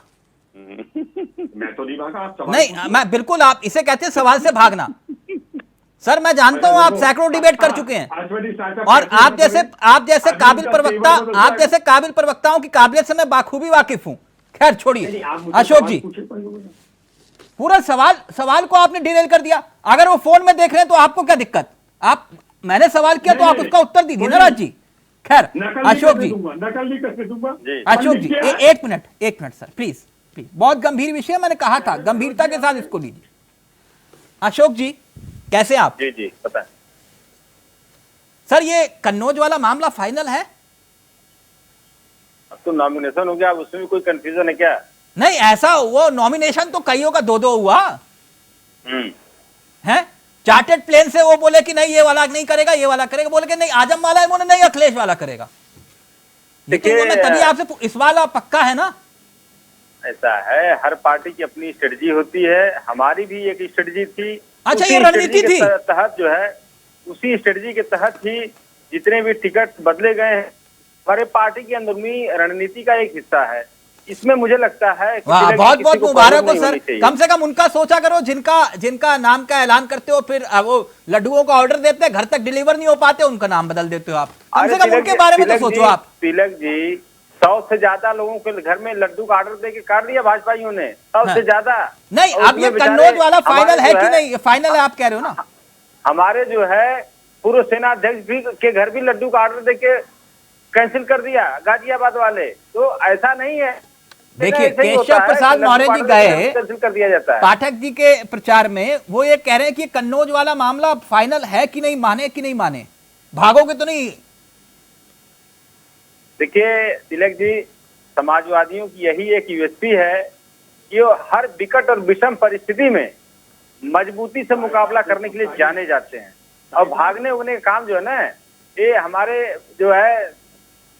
मैं तो नहीं भागा, आप सवाल नहीं, मैं बिल्कुल, आप इसे कहते हैं सवाल से भागना। सर मैं जानता हूं आप सैकड़ों डिबेट कर चुके हैं और आप जैसे काबिल प्रवक्ताओं की काबिलियत से मैं बाखूबी वाकिफ हूं। खैर छोड़िए अशोक जी, पूरा सवाल को आपने डिरेल कर दिया। अगर वो फोन में देख रहे हैं तो आपको क्या दिक्कत? मैंने सवाल किया तो आप उसका उत्तर दीजिए ना राज जी। खैर अशोक जी, एक मिनट सर प्लीज, बहुत गंभीर विषय मैंने कहा था, गंभीरता के साथ इसको लीजिए। अशोक जी कैसे आप? जी पता है सर, ये कन्नौज वाला मामला फाइनल है? अब तो नॉमिनेशन हो गया, अब उसमें भी कोई कंफ्यूजन है क्या? नहीं, ऐसा वो नॉमिनेशन तो कईयों का 2-2 हुआ है। चार्टर्ड प्लेन से वो बोले कि नहीं ये वाला नहीं करेगा, ये वाला करेगा, बोले कि नहीं आजम वाला है, बोले नहीं अखिलेश वाला करेगा। लेकिन मैं तभी आपसे इस वाला पक्का है ना? ऐसा है, हर पार्टी की अपनी स्ट्रेटजी होती है, हमारी भी एक स्ट्रेटजी थी। अच्छा, ये रणनीति थी तहत जो है, उसी स्ट्रेटजी के तहत ही जितने भी टिकट बदले गए हैं, हमारे पार्टी की अंदरूनी रणनीति का एक हिस्सा है। इसमें मुझे लगता है कि वाह, तिलक जी बहुत किसी बहुत को मुबारक प्रॉब्लम हो नहीं सर। होनी चाहिए। कम से कम उनका सोचा करो जिनका नाम का ऐलान करते हो, फिर वो लड्डुओं का ऑर्डर देते हैं, घर तक डिलीवर नहीं हो पाते, उनका नाम बदल देते हो आप। कम से कम उनके बारे में तो सोचो आप। तिलक जी 100 से ज्यादा लोगों के घर में लड्डू का ऑर्डर देके काट दिया भाजपाइयों ने, 100 से ज्यादा। नहीं, और अब ये उसमें बेचारे कन्नौज वाला फाइनल हमारे है जो कि नहीं? ये फाइनल है आप कह रहे हो ना? हमारे जो है पूर्व सेना अध्यक्ष भी के घर भी लड्डू का ऑर्डर देके कैंसिल कर दिया गाजियाबाद वाले। तो ऐसा नहीं है। देखिए, ऐसा ही होता केशव है, प्रसाद लड्डू मौर्य का जी ऑर्डर गए कैंसिल कर दिया जाता है। पाठक जी के प्रचार में, वो ये कह रहे हैं कि कन्नौज वाला मामला फाइनल है कि नहीं, माने कि नहीं माने, भागोगे तो नहीं? देखिए तिलक जी, समाजवादियों की यही एक यूएसपी है कि वो हर विकट और विषम परिस्थिति में मजबूती से मुकाबला करने के लिए जाने जाते हैं। और भागने उगने का काम जो है ना, ये हमारे जो है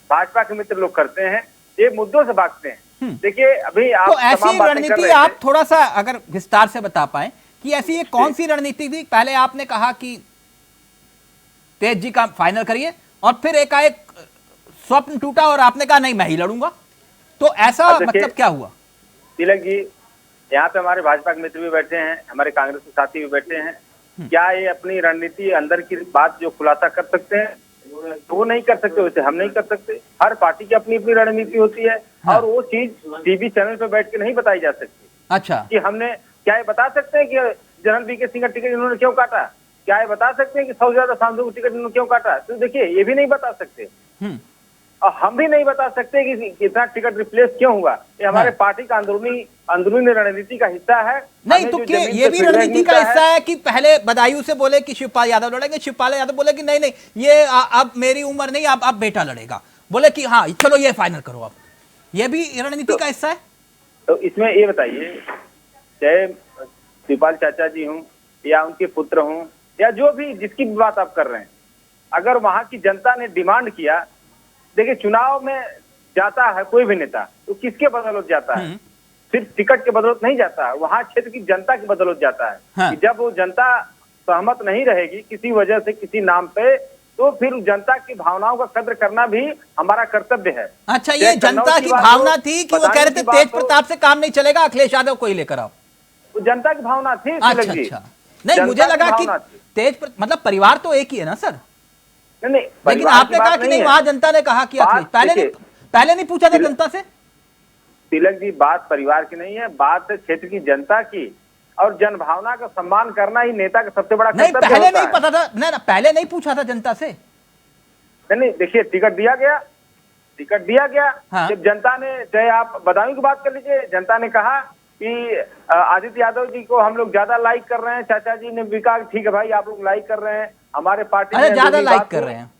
भाजपा के मित्र लोग करते हैं, ये मुद्दों से भागते हैं। देखिए अभी आप तो ऐसी तमाम बातें कर रणनीति रहे थे। आप थोड़ा सा अगर विस्तार से बता पाए कि ऐसी ये कौन सी रणनीति थी? पहले आपने कहा कि तेज जी का फाइनल करिए, और फिर एकाएक स्वप्न टूटा और आपने कहा नहीं मैं ही लड़ूंगा, तो ऐसा मतलब क्या हुआ? तिलक जी, यहाँ पे हमारे भाजपा के मित्र भी बैठे हैं, हमारे कांग्रेस के साथी भी बैठे हैं। क्या ये अपनी रणनीति अंदर की बात जो खुलासा कर सकते हैं? तो वो नहीं कर सकते, वैसे हम नहीं कर सकते। हर पार्टी की अपनी अपनी रणनीति होती है। हाँ। और वो चीज टीवी चैनल पे बैठ के नहीं बताई जा सकती। अच्छा, कि हमने क्या ये बता सकते हैं कि जनरल वीके सिंह का टिकट इन्होंने क्यों काटा? क्या ये बता सकते हैं कि 100 से ज्यादा सांसदों का टिकट इन्होंने क्यों काटा? तो देखिए, ये भी नहीं बता सकते और हम भी नहीं बता सकते कि इतना टिकट रिप्लेस क्यों हुआ। ये हमारे पार्टी का अंदरूनी रणनीति का हिस्सा है। नहीं तो क्या ये भी रणनीति का हिस्सा है कि पहले बदायूं से बोले कि शिवपाल यादव लड़ेंगे, शिवपाल यादव बोले कि नहीं ये अब मेरी उम्र नहीं, अब बेटा लड़ेगा, बोले कि हाँ चलो ये फाइनल करो अब, ये भी रणनीति का हिस्सा है। तो इसमें ये बताइए, चाहे शिवपाल चाचा जी हों या उनके पुत्र हों या जो भी जिसकी भी बात आप कर रहे हैं, अगर वहां की जनता ने डिमांड किया, देखिए चुनाव में जाता है कोई भी नेता तो किसके बदौलत जाता है? सिर्फ टिकट के बदौलत नहीं जाता है, वहां क्षेत्र की जनता की बदौलत जाता है। हाँ। कि जब वो जनता सहमत नहीं रहेगी किसी वजह से किसी नाम पे, तो फिर जनता की भावनाओं का कद्र करना भी हमारा कर्तव्य है। अच्छा, ये जनता की भावना थी कि वो कह रहे थे तेज प्रताप से काम नहीं चलेगा, अखिलेश यादव को ही लेकर आओ? जनता की भावना थी। अच्छा, नहीं मुझे लगा कि मतलब परिवार तो एक ही है ना सर? नहीं, लेकिन आपने कहा कि नहीं, वहां जनता ने कहा कि पहले नहीं पूछा था जनता से? तिलक जी, बात परिवार की नहीं है, बात है क्षेत्र की जनता की, और जनभावना का सम्मान करना ही नेता का सबसे बड़ा नहीं, पहले नहीं पता था ना, पहले नहीं पूछा था जनता से? नहीं, देखिए टिकट दिया गया। हाँ। जब जनता ने, चाहे आप बदायूं की बात कर लीजिए, जनता ने कहा कि आदित्य यादव जी को हम लोग ज्यादा लाइक कर रहे हैं, चाचा जी ने भी कहा ठीक है भाई आप लोग लाइक कर रहे हैं, हमारे पार्टी में ज्यादा लाइक कर रहे हैं,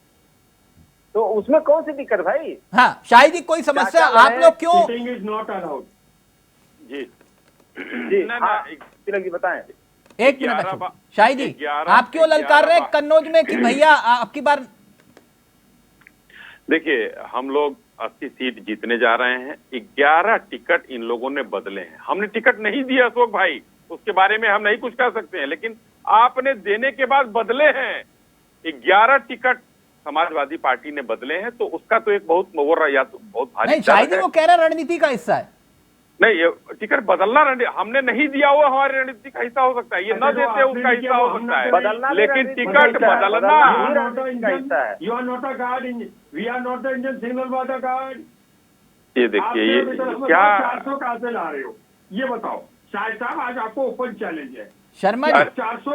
तो उसमें कौन सी दिक्कत भाई? हाँ, शायद ही कोई समस्या, आप लोग क्यों? Is not allowed. जी तिलक जी बताएं। एक मिनट शाहिद जी, आप क्यों ललकार रहे कन्नौज में कि भैया आपकी बार? देखिए, हम लोग 80 सीट जीतने जा रहे हैं, 11 टिकट इन लोगों ने बदले हैं। हमने टिकट नहीं दिया अशोक भाई, उसके बारे में हम नहीं कुछ कह सकते हैं, लेकिन आपने देने के बाद बदले हैं। 11 टिकट समाजवादी पार्टी ने बदले हैं, तो उसका तो एक बहुत भारी नहीं, शायद वो कह रहा रणनीति का हिस्सा है। नहीं, ये टिकट बदलना हमने नहीं दिया, वो हमारी रणनीति का हिस्सा हो सकता है, ये न देते उसका हिस्सा हो सकता है, लेकिन टिकट बदलना। You are not a guard in, we are not the Indian signal by the guard. ये देखिए, ये क्या 400 कहां से ला रहे हो ये बताओ? शायद साहब आज आपको ओपन चैलेंज है। शर्मा जी, 400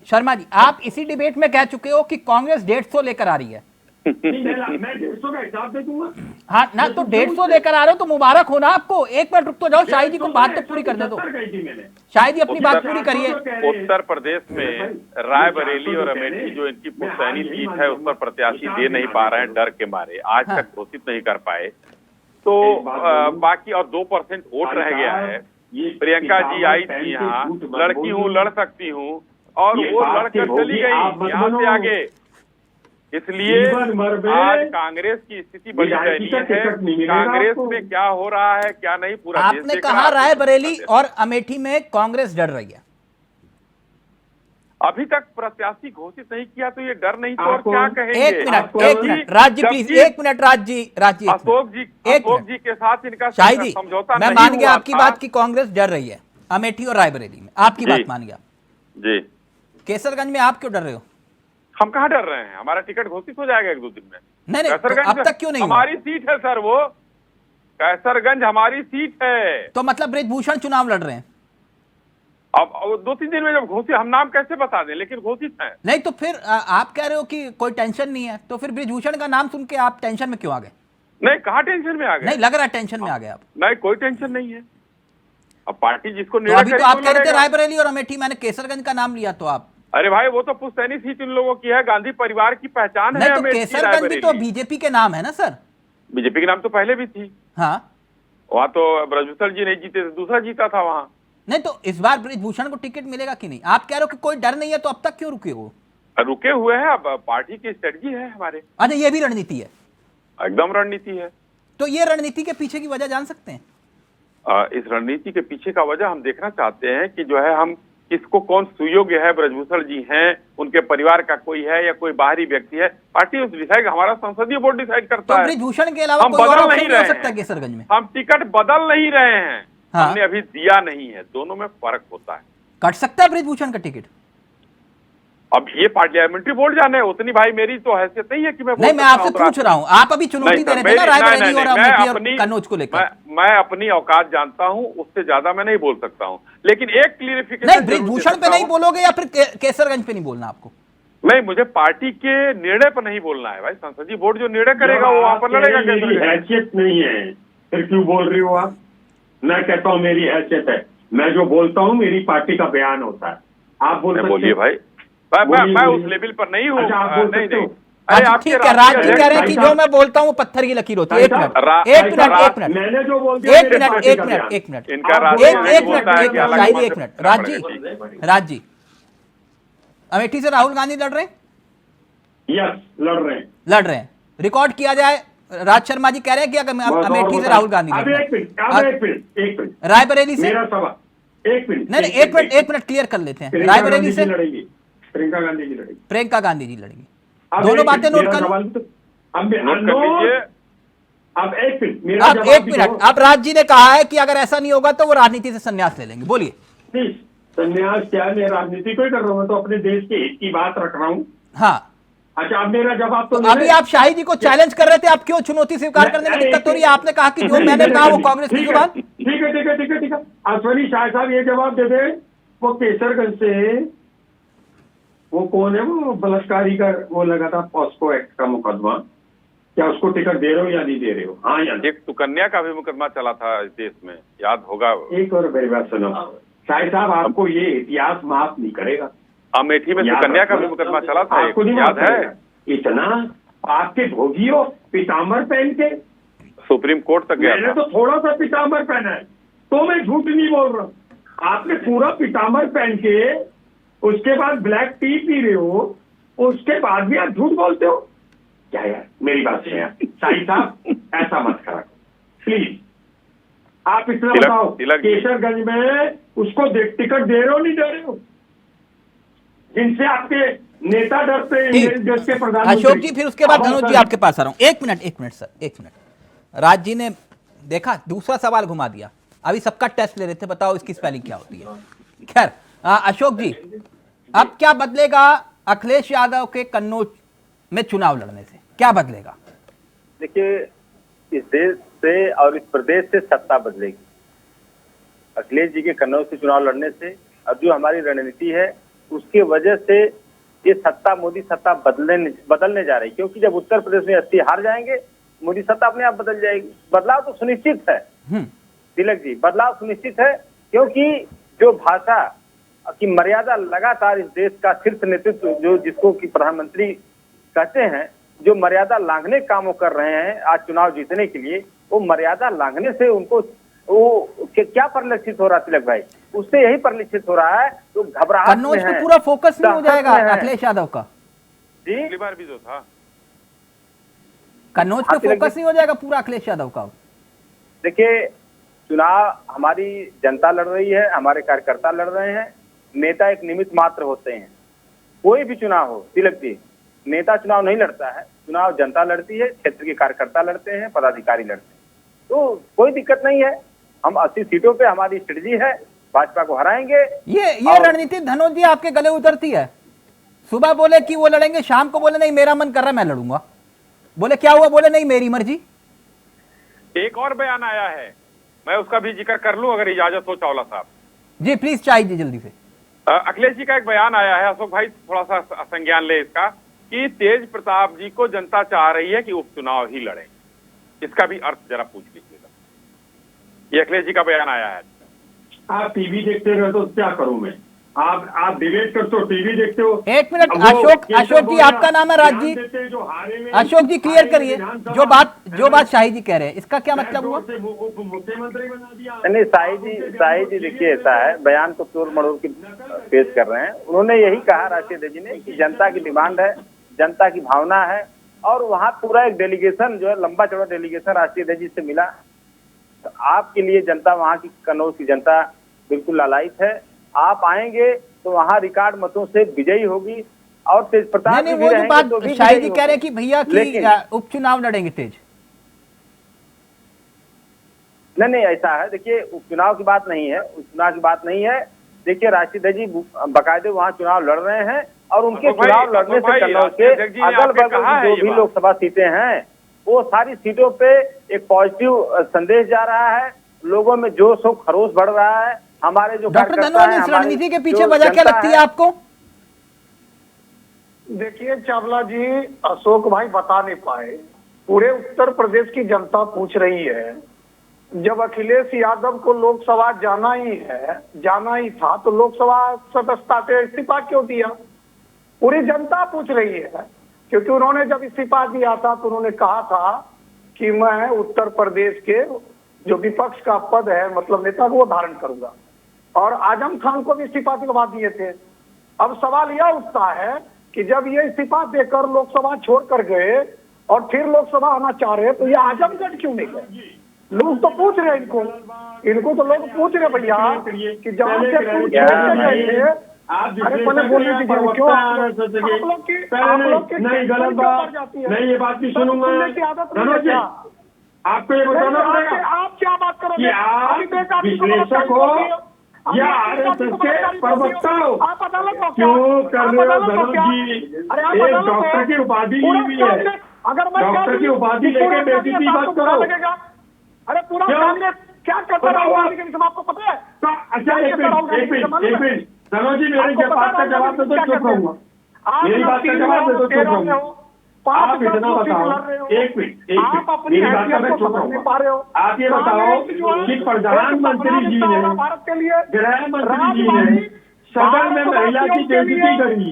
शर्मा जी, आप इसी डिबेट में कह चुके हो कि कांग्रेस 150 लेकर आ रही है। मैं 150 का हिसाब दे दूंगा। हाँ ना, तो 150 लेकर आ रहे हो तो मुबारक हो ना आपको। एक मिनट रुक तो जाओ, शाहिद जी को बात तो पूरी करने दो। शाहिद जी अपनी बात पूरी करिए। उत्तर प्रदेश में रायबरेली और अमेठी जो इनकी पुश्तैनी सीट है, उस पर प्रत्याशी दे नहीं पा रहे हैं डर के मारे, आज तक घोषित नहीं कर पाए, तो बाकी और 2% वोट रह गया है। प्रियंका जी आई थी यहाँ, लड़की हूँ, लड़ सकती हूँ, और वो लड़कर चली गई यहाँ से आगे। इसलिए आज कांग्रेस की स्थिति बड़ी दयनीय है। कांग्रेस में क्या हो रहा है क्या नहीं, पूरा आपने कहा रायबरेली और अमेठी में कांग्रेस डर रही है, अभी तक प्रत्याशी घोषित नहीं किया तो ये डर नहीं तो और क्या कहेंगे? एक मिनट राज जी प्लीज, एक मिनट राज जी अशोक जी के साथ इनका शाहिद जी, समझौता मैं मान गया आपकी बात की कांग्रेस डर रही है अमेठी और रायबरेली में, आपकी बात मान गया जी। केसरगंज में आप क्यों डर रहे हो? हम कहाँ डर रहे हैं, हमारा टिकट घोषित हो जाएगा 1-2 दिन में। नहीं तो अब तक क्यों नहीं हुआ? हमारी सीट है सर, वो कैसरगंज हमारी सीट है। तो मतलब बृजभूषण चुनाव लड़ रहे हैं? अब 2-3 दिन में जब घोषित, हम नाम कैसे बता दें, लेकिन घोषित है। नहीं तो फिर आप कह रहे हो कि कोई टेंशन नहीं है, तो फिर बृजभूषण का नाम सुन के आप टेंशन में क्यों आ गए? नहीं, कहाँ टेंशन में आ गए? नहीं लग रहा है टेंशन में आ गए आप। नहीं, कोई टेंशन नहीं है। अब पार्टी जिसको तो अभी तो आप कह रहे थे रायबरेली और अमेठी, मैंने केसरगंज का नाम लिया तो आप। अरे भाई वो तो पुश्तैनी सीट इन लोगों की है, गांधी परिवार की पहचान है। तो केसरगंज भी तो बीजेपी के नाम है ना सर? बीजेपी के नाम तो पहले भी थी। हाँ, वहाँ तो ब्रजभूषण जी नहीं जीते थे, दूसरा जीता था वहाँ। नहीं तो इस बार बृजभूषण को टिकट मिलेगा कि नहीं? आप कह रहे हो कि कोई डर नहीं है, तो अब तक क्यों रुके हो? रुके हुए हैं, अब पार्टी की स्ट्रेटजी है हमारे। अच्छा, ये भी रणनीति है? एकदम रणनीति है। तो ये रणनीति के पीछे की वजह जान सकते हैं? इस रणनीति के पीछे का वजह हम देखना चाहते हैं कि जो है हम किसको कौन सुयोग्य है, ब्रजभूषण जी हैं, उनके परिवार का कोई है या कोई बाहरी व्यक्ति है, पार्टी उस डिसाइड, हमारा संसदीय बोर्ड डिसाइड करता है। बृजभूषण के अलावा हम कोई और बदल ऑप्शन नहीं नहीं हो रहे सकता हैं केसरगंज में? हम टिकट बदल नहीं रहे हैं। हाँ। हमने अभी दिया नहीं है, दोनों में फर्क होता है। कट सकता है बृजभूषण का टिकट? अब ये पार्लियामेंट्री बोर्ड जाने, उतनी भाई मेरी तो हैसियत नहीं है कि मैं नहीं, मैं आपसे पूछ रहा हूँ, आप अभी चुनौती दे रहे थे ना रायबरेली और अमेठी और कन्नौज को लेकर। मैं अपनी औकात जानता हूँ, उससे ज्यादा मैं नहीं बोल सकता हूँ, लेकिन एक क्लियरिफिकेशन। नहीं, बृजभूषण पे नहीं बोलोगे या फिर केसरगंज पे नहीं बोलना आपको? नहीं, मुझे पार्टी के निर्णय पर नहीं बोलना है भाई। संसदीय बोर्ड जो निर्णय करेगा वो वहां पर लड़ेगा। मेरी हैसियत नहीं है, फिर क्यों बोल रही हो आप? मैं कहता हूँ मेरी हैसियत है, मैं जो बोलता हूँ मेरी पार्टी का बयान होता है। आप बोलिए भाई। मैं उस लेवल पर नहीं हूँ। नहीं। अरे आप ठीक है, राज जी कह रहे हैं कि जो मैं बोलता हूँ पत्थर की लकीर होती है। एक मिनट मैंने जो बोल दिया, एक मिनट राज जी, अमेठी से राहुल गांधी लड़ रहे हैं? यस, लड़ रहे हैं। रिकॉर्ड किया जाए, राज शर्मा जी कह रहे हैं कि अगर अमेठी से राहुल गांधी लड़ रहे हैं, रायबरेली से मेरा सवाल, एक मिनट क्लियर कर लेते हैं। रायबरेली से प्रियंका गांधी जी लड़ेगी। प्रियंका गांधी जी लड़ेंगी। दोनों बातें नोट कर लो। अब एक मिनट, अब राज जी ने कहा है कि अगर ऐसा नहीं होगा तो वो राजनीति से संन्यास ले लेंगे। बोलिए। नहीं, संन्यास क्या, मैं राजनीति को ही कर रहा हूँ, मैं तो अपने देश के हित की बात रख रहा हूँ। हाँ, अच्छा, अब मेरा जवाब तो अभी आप शाही जी को चैलेंज कर रहे थे, आप क्यों चुनौती स्वीकार करने में दिक्कत हो रही है? आपने कहा कि जो मैंने कहा वो कांग्रेस की जुबान। ठीक है। अश्वनी शाह साहब ये जवाब दे दे, वो केसरगंज से वो कौन है, वो बलात्कारी का वो लगा था पॉस्को एक्ट का मुकदमा, क्या उसको टिकट दे रहे हो या नहीं दे रहे हो? हाँ या एक सुकन्या का भी मुकदमा चला था इस देश में, याद होगा। एक और मेरी बात सुनो शाहिद साहब, आपको ये इतिहास माफ नहीं करेगा। अमेठी में सुकन्या का भी मुकदमा चला था, आपको नहीं याद है? इतना आपके भोगियों पिताम्बर पहन के सुप्रीम कोर्ट तक गया। मैंने तो थोड़ा सा पिताम्बर पहना है, तो मैं झूठ नहीं बोल रहा हूँ। आपने पूरा पिताम्बर पहन के उसके बाद ब्लैक टी पी रहे हो, उसके बाद भी आप झूठ बोलते हो क्या यार? मेरी बात सुनिए शाहिद साहब, ऐसा मत करा प्लीज। आप इतना बताओ, केसरगंज में उसको टिकट दे रहे हो नहीं दे रहे हो, जिनसे आपके नेता डरते हैं देश के प्रधानमंत्री? अशोक जी, फिर उसके बाद धनुष जी आपके पास आ रहा हूं। एक मिनट सर, एक मिनट। राज जी ने देखा, दूसरा सवाल घुमा दिया। अभी सबका टेस्ट ले रहे थे, बताओ इसकी स्पेलिंग क्या होती है। खैर, अशोक जी, अब क्या बदलेगा अखिलेश यादव के कन्नौज में चुनाव लड़ने से? क्या बदलेगा? देखिए, इस देश से और इस प्रदेश से सत्ता बदलेगी अखिलेश जी के कन्नौज से चुनाव लड़ने से। अब जो हमारी रणनीति है उसके वजह से ये सत्ता, मोदी सत्ता बदलने जा रही है, क्योंकि जब उत्तर प्रदेश में 80 हार जाएंगे, मोदी सत्ता अपने आप बदल जाएगी। बदलाव तो सुनिश्चित है तिलक जी, बदलाव सुनिश्चित है, क्योंकि जो भाषा की मर्यादा लगातार इस देश का शीर्ष नेतृत्व जो जिसको कि प्रधानमंत्री कहते हैं, जो मर्यादा लांघने कामों कर रहे हैं आज चुनाव जीतने के लिए, वो मर्यादा लांघने से उनको वो क्या परिलक्षित हो रहा है तिलक भाई? उससे यही परिलक्षित हो रहा है तो घबराहट में है। कन्नौज पे पूरा फोकस नहीं हो जाएगा अखिलेश यादव का जी? पिछली बार भी जो था कन्नौज पे फोकस नहीं हो जाएगा पूरा अखिलेश यादव का? देखिए, चुनाव हमारी जनता लड़ रही है, हमारे कार्यकर्ता लड़ रहे हैं, नेता एक निमित्त मात्र होते हैं। कोई भी चुनाव हो, तिलक जी, नेता चुनाव नहीं लड़ता है, चुनाव जनता लड़ती है, क्षेत्र के कार्यकर्ता लड़ते हैं, पदाधिकारी लड़ते हैं। तो कोई दिक्कत नहीं है, हम 80 सीटों पे हमारी स्ट्रेटजी है, भाजपा को हराएंगे। ये रणनीति धनोज जी आपके गले उतरती है? सुबह बोले कि वो लड़ेंगे, शाम को बोले नहीं मेरा मन कर रहा मैं लड़ूंगा, बोले क्या हुआ, बोले नहीं मेरी मर्जी। एक और बयान आया है, मैं उसका भी जिक्र कर लूं अगर इजाजत हो चावला साहब। जी प्लीज चाहिए जल्दी से। अखिलेश जी का एक बयान आया है, अशोक भाई थोड़ा सा संज्ञान ले इसका, कि तेज प्रताप जी को जनता चाह रही है कि उपचुनाव ही लड़े। इसका भी अर्थ जरा पूछ लीजिएगा। ये अखिलेश जी का बयान आया है। आप टीवी देखते रहो तो क्या करूं मैं? आप डिबेट करते हो, टीवी देखते हो। एक मिनट अशोक जी, आपका नाम है राज जी। अशोक जी क्लियर करिए, जो बात शाही जी कह रहे हैं इसका क्या मतलब हुआ? मुख्यमंत्री बना दिया। नहीं, शाही जी देखिए, ऐसा है, बयान को तोड़ मड़ोड़ के पेश कर रहे हैं। उन्होंने यही कहा राशिद जी ने कि जनता की डिमांड है, जनता की भावना है, और वहाँ पूरा एक डेलीगेशन जो है, लंबा चौड़ा डेलीगेशन राशिद जी से मिला। तो आपके लिए जनता, वहाँ की कन्नौज की जनता बिल्कुल लालायित है। आप आएंगे तो वहाँ रिकॉर्ड मतों से विजयी होगी, और तेज प्रताप नहीं, वो जो बात शाही जी कह रहे हैं कि भैया की उपचुनाव लड़ेंगे तेज, नहीं ऐसा है। देखिए, उपचुनाव की बात नहीं है, उपचुनाव की बात नहीं है। देखिए, राशिद जी बाकायदे वहाँ चुनाव लड़ रहे हैं, और उनके चुनाव लड़ने से कन्नौज के अगल बगल जो भी लोकसभा सीटें हैं, वो सारी सीटों पे एक पॉजिटिव संदेश जा रहा है, लोगों में जोश और खरोश बढ़ रहा है। हमारे जो डॉक्टर धनोज, इस रणनीति के पीछे वजह क्या लगती है आपको? देखिए चावला जी, अशोक भाई बता नहीं पाए। पूरे उत्तर प्रदेश की जनता पूछ रही है, जब अखिलेश यादव को लोकसभा जाना ही था तो लोकसभा सदस्यता से इस्तीफा क्यों दिया? पूरी जनता पूछ रही है, क्योंकि उन्होंने जब इस्तीफा दिया था तो उन्होंने कहा था कि मैं उत्तर प्रदेश के जो विपक्ष का पद है, मतलब नेता को, वो धारण करूंगा, और आजम खान को भी इस्तीफा दिलवा दिए थे। अब सवाल यह उठता है कि जब ये इस्तीफा देकर लोकसभा छोड़ कर गए और फिर लोकसभा आना चाह रहे, तो ये आजमगढ़ क्यों नहीं गए? लोग तो पूछ रहे हैं इनको तो लोग पूछ रहे भैया कि जहाँ से गए थे, अरे पहले बोलने दीजिए, क्यों आप लोग की नहीं गलत बात नहीं, ये बात भी सुनूंगा। आपको ये बताना पड़ेगा, आप क्या बात करोगे? कि आप विश्लेषक हो या आरएसएस के प्रवक्ता हो? आप अदालत हो क्यों कर रहे हो धनुष जी? एक डॉक्टर की उपाधि ली हुई है, अगर मैं डॉक्टर की उपाधि लेके बेइज्जती मत करो। अरे पूरा कांग्रेस क्या करता रहा आपको पता है? अच्छा एक मिनट धनुष जी, मेरी बात का जवाब दे तो चुप रहूंगा। मेरी बात का जवाब दे तो चुप रहूंगा। आप इतना बताओ, एक मिनट मेरी बात का मैं चुप रहूंगा। आप ये बताओ कि प्रधानमंत्री जी ने, गृह मंत्री जी ने सदन में महिला की बेइज्जती करी,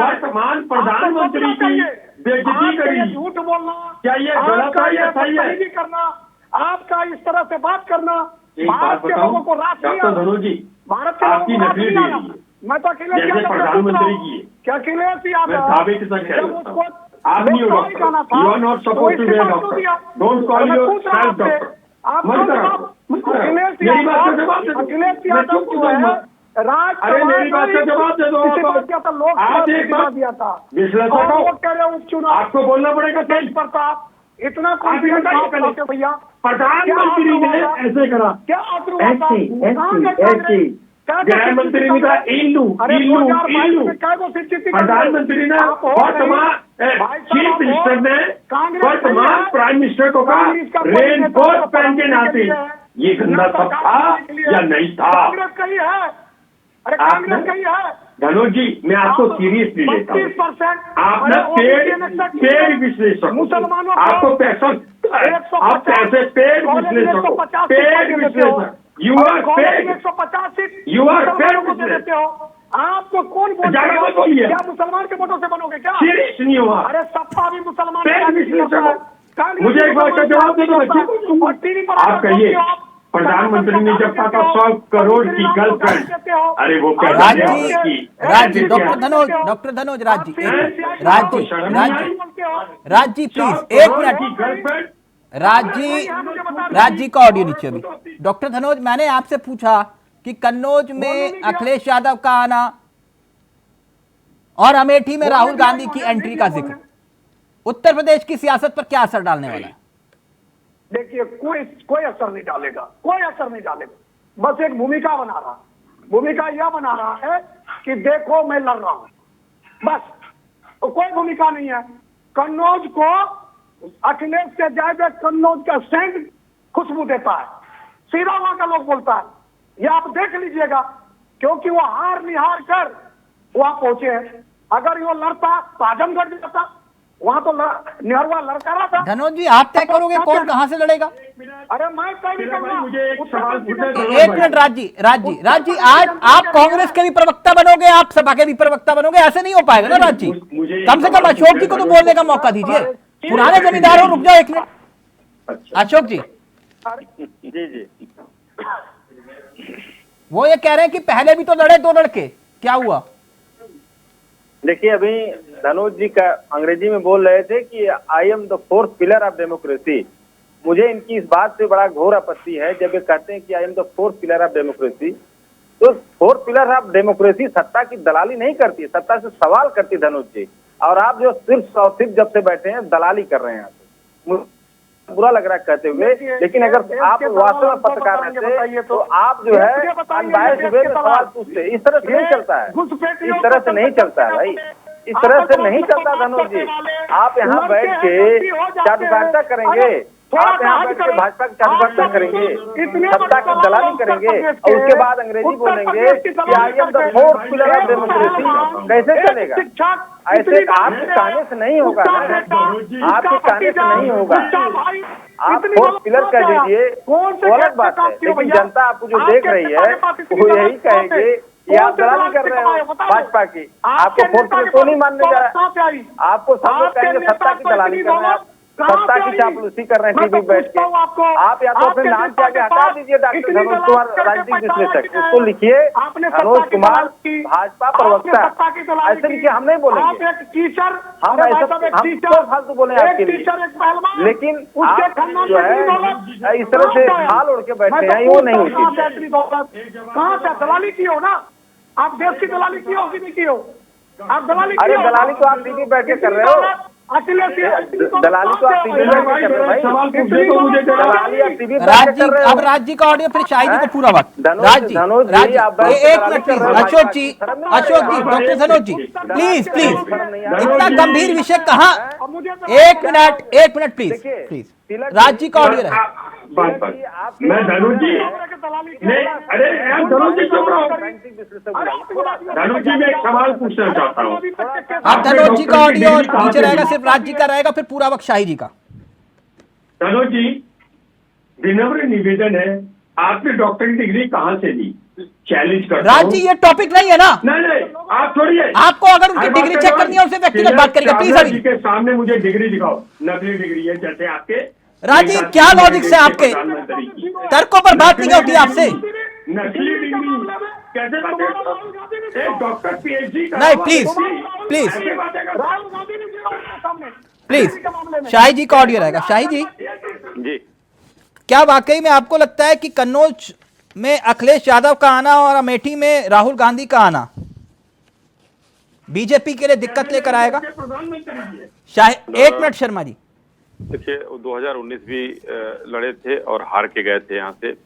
वर्तमान प्रधानमंत्री की बेइज्जती करी, झूठ बोलना, क्या ये गलत है या सही है? करना, आपका इस तरह से बात करना, एक बात बताओ डॉक्टर धनोज जी, आपकी नकली दे रही है, मैं तो अखिलेश जैसे प्रधानमंत्री की है, क्या अखिलेश यादव साबित तक है। आप नहीं हो doctor, you are not suppose to be a doctor, don't call yourself doctor. मत करो, मेरी बात का जवाब दे दो, मैं चुप क्यों रहूंगा? अरे मेरी बात का जवाब दे दो। आप एक बात विश्लेषक हो, आपको बोलना पड़ेगा सही। प्रताप इतना भैया, प्रधानमंत्री ने ऐसे करा, ऐसे गृह मंत्री ने कहा इल्लू, प्रधानमंत्री ने, वर्तमान चीफ मिनिस्टर ने वर्तमान प्राइम मिनिस्टर को कहा रेन कोट पहन के नाते। ये गंदा सब था या नहीं था? धनोज जी, मैं आपको सीरियसली लेता हूँ। आप ना पेड़ विश्लेषक, मुसलमानों, आपको पैसा, आप पैसे पेड़ विश्लेषक, पेड़ विश्लेषक, you are paid, 150 seat you are paid देते हो। आपको कौन बोलिए? क्या मुसलमान के वोटों से बनोगे क्या? सीरियस नहीं हुआ। अरे सत्ता भी मुसलमान, मुझे एक बात का जवाब दे दो। आप कहिए, प्रधानमंत्री ने जब कहा था 100 करोड़ की गर्लफ्रेंड, अरे वो राज जी, डॉक्टर धनोज, राज जी प्लीज एक मिनट, राज जी का ऑडियो नीचे। अभी डॉक्टर धनोज, मैंने आपसे पूछा कि कन्नौज में अखिलेश यादव का आना और अमेठी में राहुल गांधी की एंट्री का जिक्र उत्तर प्रदेश की सियासत पर क्या असर डालने वाला है? देखिए, कोई असर नहीं डालेगा, कोई असर नहीं डालेगा। बस एक भूमिका बना रहा, भूमिका यह बना रहा है कि देखो मैं लड़ रहा हूं, बस। तो कोई भूमिका नहीं है। कन्नौज को अखिलेश के जायद कन्नौज का स्टैंड खुशबू देता है, सीधा वहां का लोग बोलता है, ये आप देख लीजिएगा, क्योंकि वो हार निहार कर वहां पहुंचे हैं। अगर वो लड़ता तो आजमगढ़ जाता, वहां तो निहरवा लड़का रहा था। धनोज जी, आप तय करोगे कौन कहां से लड़ेगा? अरे मैं तय नहीं करूंगा। एक मिनट राज जी, आज आप कांग्रेस के भी प्रवक्ता बनोगे, आप सपा के भी प्रवक्ता बनोगे, ऐसे नहीं हो पाएगा ना राज जी। कम से कम अशोक जी को तो बोलने का मौका दीजिए। पुराने जमींदार हो, रुक जाओ एक मिनट। अशोक जी, जी वो ये कह रहे हैं कि पहले भी तो लड़े 2 लड़के, क्या हुआ? देखिए, अभी धनोज जी का अंग्रेजी में बोल रहे थे कि I am the 4th pillar of democracy. मुझे इनकी इस बात से बड़ा घोर आपत्ति है जब ये कहते हैं कि I am the 4th pillar of democracy. तो 4th पिलर ऑफ डेमोक्रेसी सत्ता की दलाली नहीं करती, सत्ता से सवाल करती धनोज जी। और आप जो सिर्फ और सिर्फ जब से बैठे हैं दलाली कर रहे हैं, मुझे बुरा लग रहा है कहते हुए। लेकिन अगर आप वास्तव में पत्रकार रहते तो आप जो है अनबायस्ड वे में सवाल पूछते। इस तरह से नहीं चलता है, इस तरह से नहीं चलता है भाई, इस तरह से नहीं चलता धनोज जी। आप यहाँ बैठ के चाटुकारिता करेंगे, आप यहाँ बैठ के भाजपा की चाटुकारिता करेंगे, सत्ता की दलाली करेंगे और उसके बाद अंग्रेजी बोलेंगे कि I am the 4th pillar of democracy. कैसे चलेगा? ऐसे आपके कहने से नहीं होगा ना, आपके कहने से नहीं होगा। आप 4th पिलर कह दीजिए, वो अलग बात है, लेकिन जनता आपको जो देख रही है वो यही कहेंगे ये आप दलाली कर रहे हो भाजपा की। आपको 4th पिलर तो नहीं मानने जा रहा है, आपको सब लोग कहेंगे सत्ता की दलाली कर रहे हैं, सत्ता की चापलूसी कर रहे हैं टीवी बैठ के। आप या तो अपने नाम के आगे हटा दीजिए डॉक्टर धनोज कुमार राजनीतिक विश्लेषक, उसको लिखिए धनोज कुमार भाजपा प्रवक्ता, ऐसे लिखिए। हम नहीं बोलेंगे, हम ऐसा फालतू बोले आपके लिए, लेकिन आप जो है इस तरह से हाल उड़ के बैठे हैं, वो नहीं होती। कहाँ से दलाली की हो ना, आप देश की दलाली की हो कि नहीं की हो? आप दलाली, अरे दलाली तो आप टीवी बैठ के कर रहे हो, दलाली तो आप टीवी बैठ के कर रहे हो भाई, दलाली आप टीवी बैठ के कर रहे हो। अब राज जी का ऑडियो फिर शाहिद जी को पूरा वक्त। राज जी, एक minute please, Ashok ji, doctor Dhanoj ji, please इतना गंभीर विषय कहाँ? एक मिनट प्लीज, राज जी का ऑडियो रहे। मैं धनुष जी, अरे धनुष जी चुप रहो। धनुष जी मैं एक सवाल पूछना चाहता हूँ। अब धनोज जी का ऑडियो नीचे रहेगा, सिर्फ राज जी का रहेगा, फिर पूरा वक्त शाही जी का। धनुष जी, विनम्र निवेदन है, आपने डॉक्टर की डिग्री कहाँ से ली? चैलेंज करता हूं। राज जी, ये टॉपिक नहीं है ना। नहीं, आप छोड़िए। आपको अगर उनकी डिग्री चेक करनी है, उससे व्यक्तिगत बात करेगा प्लीज। जी के सामने मुझे डिग्री दिखाओ, नकली डिग्री है जैसे आपके। राज जी, क्या लॉजिक से आपके तर्कों पर बात नहीं होती आपसे? नकली डिग्री कैसे बात? एक डॉक्टर पीएचडी नहीं, प्लीज शाही जी का ऑडियो रहेगा। शाही जी, क्या वाकई में आपको लगता है कि कन्नौज में अखिलेश यादव का आना और अमेठी में राहुल गांधी का आना बीजेपी के लिए दिक्कत लेकर आएगा? एक मिनट शर्मा जी। देखिए, 2019 भी लड़े थे और हार के गए थे यहाँ से,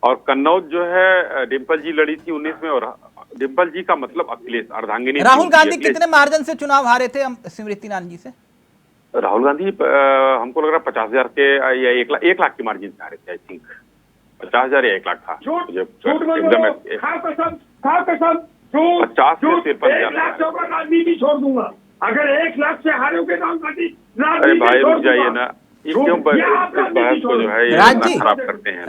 और कन्नौज जो है डिम्पल जी लड़ी थी 19 में, और डिम्पल जी का मतलब अखिलेश अर्धांगिनी। राहुल गांधी कितने मार्जिन से चुनाव हारे थे स्मृति ईरानी जी से? राहुल गांधी हमको लग रहा है 50,000 के या 1 लाख के मार्जिन से हारे थे। आई थिंक 50,000 या 1 लाख था। 50 से 53,000 राजनीति छोड़ दूंगा अगर 1 लाख से हारोगे राहुल गांधी। अरे भाई रुक जाइए ना, ये क्यों इस बहस को जो है राज जी खराब करते हैं?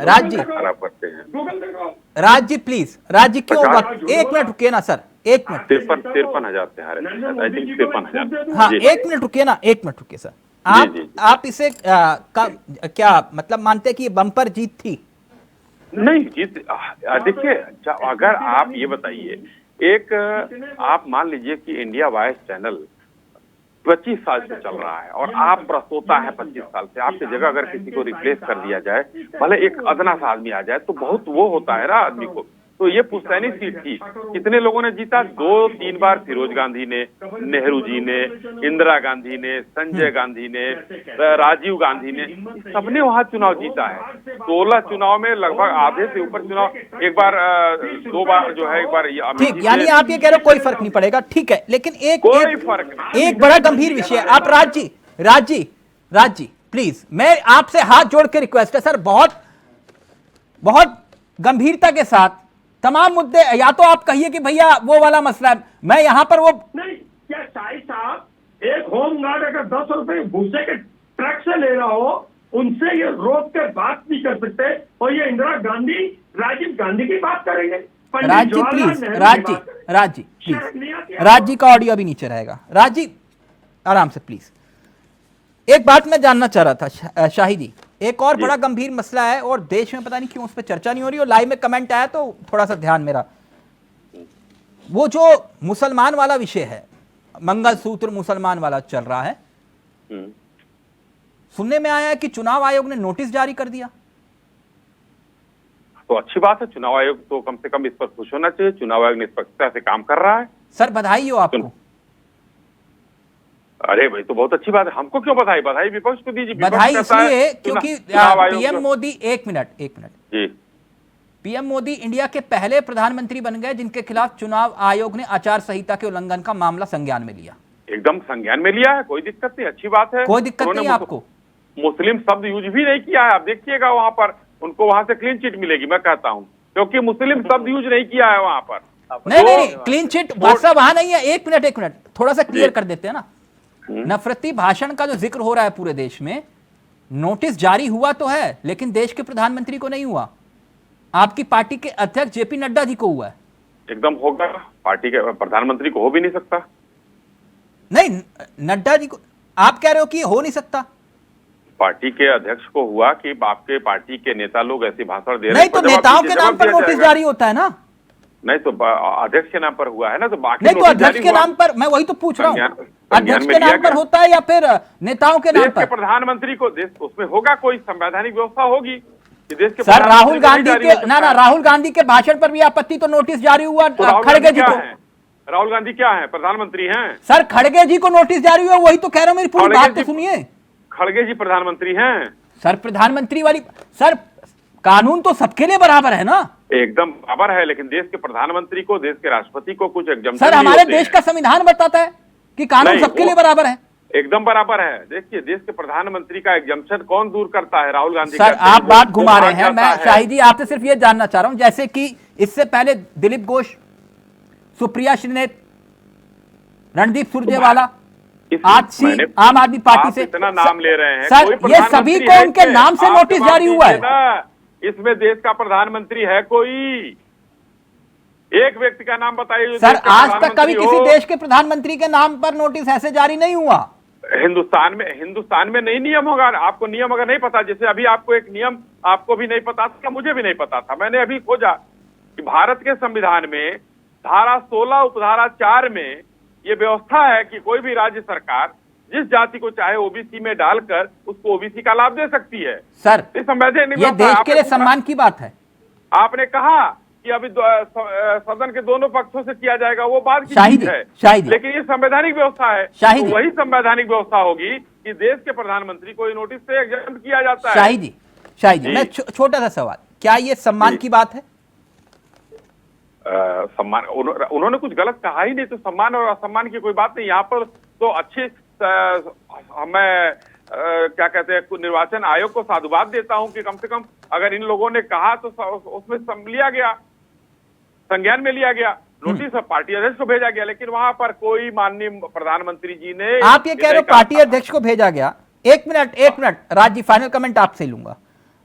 राज जी प्लीज, राज जी क्यों? एक मिनट रुकिए ना सर, 1 मिनट। 53,000 से हारे, आई थिंक 53,000। हाँ, 1 मिनट रुकिए ना, 1 मिनट रुकिए सर। आप इसे क्या मतलब मानते कि ये बम्पर जीत थी? नहीं जीत, देखिए अगर आप ये बताइए, एक आप मान लीजिए कि इंडिया वॉइस चैनल 25 साल से चल रहा है और आप प्रस्तोता है 25 साल से, आपकी जगह अगर किसी को रिप्लेस कर दिया जाए, भले एक अदना सा आदमी आ जाए, तो बहुत वो होता है ना आदमी को तो ये पुश्तैनी सीट थी। कितने लोगों ने जीता? 2-3 बार फिरोज गांधी ने, नेहरू जी ने, इंदिरा गांधी ने, संजय गांधी ने, राजीव गांधी ने, सबने वहां चुनाव जीता है। 16 चुनाव में लगभग आधे से ऊपर चुनाव, एक बार 2 बार जो है, एक बार ठीक, यानी आप ये कह रहे हो कोई फर्क नहीं पड़ेगा, ठीक है। लेकिन एक बड़ा गंभीर विषय है। आप राज जी प्लीज, मैं आपसे हाथ जोड़ के रिक्वेस्ट है सर, बहुत गंभीरता के साथ तमाम मुद्दे, या तो आप कहिए कि भैया वो वाला मसला है, मैं यहां पर वो नहीं, क्या शाही साहब, एक होमगार्ड अगर 10 रुपए भूसे के ट्रक से ले रहा हो, उनसे ये रोक के बात नहीं कर सकते, और ये इंदिरा गांधी, राजीव गांधी की बात करेंगे। राज जी प्लीज, राज जी का ऑडियो अभी नीचे रहेगा। राज जी आराम से प्लीज। एक बात मैं जानना चाह रहा था शाही जी, एक और बड़ा गंभीर मसला है और देश में पता नहीं क्यों उस पर चर्चा नहीं हो रही, और लाइव में कमेंट आया तो थोड़ा सा ध्यान मेरा, वो जो मुसलमान वाला विषय है, मंगलसूत्र मुसलमान वाला चल रहा है। सुनने में आया है कि चुनाव आयोग ने नोटिस जारी कर दिया। तो अच्छी बात है, चुनाव आयोग तो कम से कम इस पर खुश होना चाहिए। चुनाव आयोग निष्पक्षता से काम कर रहा है। सर बधाई हो आपको। अरे भाई, तो बहुत अच्छी बात है। हमको क्यों बधाई? बधाई विपक्ष को दीजिए। बधाई इसलिए क्योंकि पीएम मोदी, एक मिनट जी, पीएम मोदी इंडिया के पहले प्रधानमंत्री बन गए जिनके खिलाफ चुनाव आयोग ने आचार संहिता के उल्लंघन का मामला संज्ञान में लिया। एकदम संज्ञान में लिया है, कोई दिक्कत नहीं, अच्छी बात है। कोई दिक्कत नहीं आपको? मुस्लिम शब्द यूज भी नहीं किया है। आप देखिएगा वहां पर उनको वहां से क्लीन चिट मिलेगी, मैं कहता हूं, क्योंकि मुस्लिम शब्द यूज नहीं किया है वहां पर। नहीं, क्लीन चिट भाषा वहां नहीं है। एक मिनट थोड़ा सा क्लियर कर देते हैं ना। नफरती भाषण का जो जिक्र हो रहा है पूरे देश में, नोटिस जारी हुआ तो है, लेकिन देश के प्रधानमंत्री को नहीं हुआ, आपकी पार्टी के अध्यक्ष जेपी नड्डा जी को हुआ है। एकदम होगा, पार्टी के प्रधानमंत्री को हो भी नहीं सकता। नहीं, नड्डा जी को आप कह रहे हो कि हो नहीं सकता? पार्टी के अध्यक्ष को हुआ कि आपके पार्टी के नेता लोग ऐसी भाषण दे रहे हैं। नहीं तो नेताओं के नाम पर नोटिस जारी होता है ना? नहीं तो अध्यक्ष के नाम पर हुआ है ना, तो बाकी नहीं तो अध्यक्ष के नाम पर, मैं वही तो पूछ रहा हूँ, अध्यक्ष के नाम पर होता है या फिर नेताओं के नाम पर? प्रधानमंत्री को उसमें होगा, कोई संवैधानिक व्यवस्था होगी कि देश के सर राहुल गांधी के राहुल गांधी के भाषण पर भी आपत्ति, तो नोटिस जारी हुआ खड़गे जी को। राहुल गांधी क्या है? प्रधानमंत्री हैं सर। खड़गे जी को नोटिस जारी हुआ, वही तो कह रहा हूँ, मेरी पूरी बात तो सुनिए। खड़गे जी प्रधानमंत्री हैं सर। प्रधानमंत्री वाली सर, कानून तो सबके लिए बराबर है ना? एकदम बराबर है, लेकिन देश के प्रधानमंत्री को, देश के राष्ट्रपति को कुछ एग्जम्पशन सर, हमारे देश का संविधान बताता है कि कानून सबके लिए बराबर है। एकदम बराबर है। देखिए, देश के प्रधानमंत्री का एग्जम्पन कौन दूर करता है? राहुल गांधी। सर आप बात घुमा रहे हैं। मैं शाही जी आपसे सिर्फ ये जानना चाह रहा हूं, जैसे कि इससे पहले दिलीप घोष, सुप्रिया श्रीनेत, रणदीप सुरजेवाला, आज आम आदमी पार्टी से इतना नाम ले रहे हैं सर, ये सभी को उनके नाम से नोटिस जारी हुआ है। इसमें देश का प्रधानमंत्री है कोई? एक व्यक्ति का नाम बताइए सर। आज तक कभी किसी देश के प्रधानमंत्री के नाम पर नोटिस ऐसे जारी नहीं हुआ। हिंदुस्तान में नहीं नियम होगा। आपको नियम अगर नहीं पता, जैसे अभी आपको एक नियम आपको भी नहीं पता था, मुझे भी नहीं पता था, मैंने अभी खोजा कि भारत के संविधान में धारा 16 उपधारा 4 में ये व्यवस्था है कि कोई भी राज्य सरकार जिस जाति को चाहे ओबीसी में डालकर उसको ओबीसी का लाभ दे सकती है। सर ये देश के लिए सम्मान की बात है। आपने कहा कि अभी सदन के दोनों पक्षों से किया जाएगा, वो बात की चीज है, लेकिन ये संवैधानिक व्यवस्था है। तो वही संवैधानिक व्यवस्था होगी कि देश के प्रधानमंत्री को नोटिस से एग्जाम किया जाता है। शाही जी मैं छोटा सा सवाल, क्या ये सम्मान की बात है? सम्मान, उन्होंने कुछ गलत कहा ही नहीं, तो सम्मान और असम्मान की कोई बात नहीं। यहाँ पर तो अच्छे मैं क्या कहते हैं, निर्वाचन आयोग को साधुवाद देता हूं कि कम से कम अगर इन लोगों ने कहा तो उसमें लिया गया, संज्ञान में लिया गया, नोटिस पार्टी अध्यक्ष को भेजा गया, लेकिन वहां पर कोई माननीय प्रधानमंत्री जी ने, आप ये कह रहे हो पार्टी अध्यक्ष को भेजा गया? एक मिनट राज जी, फाइनल कमेंट आपसे लूंगा।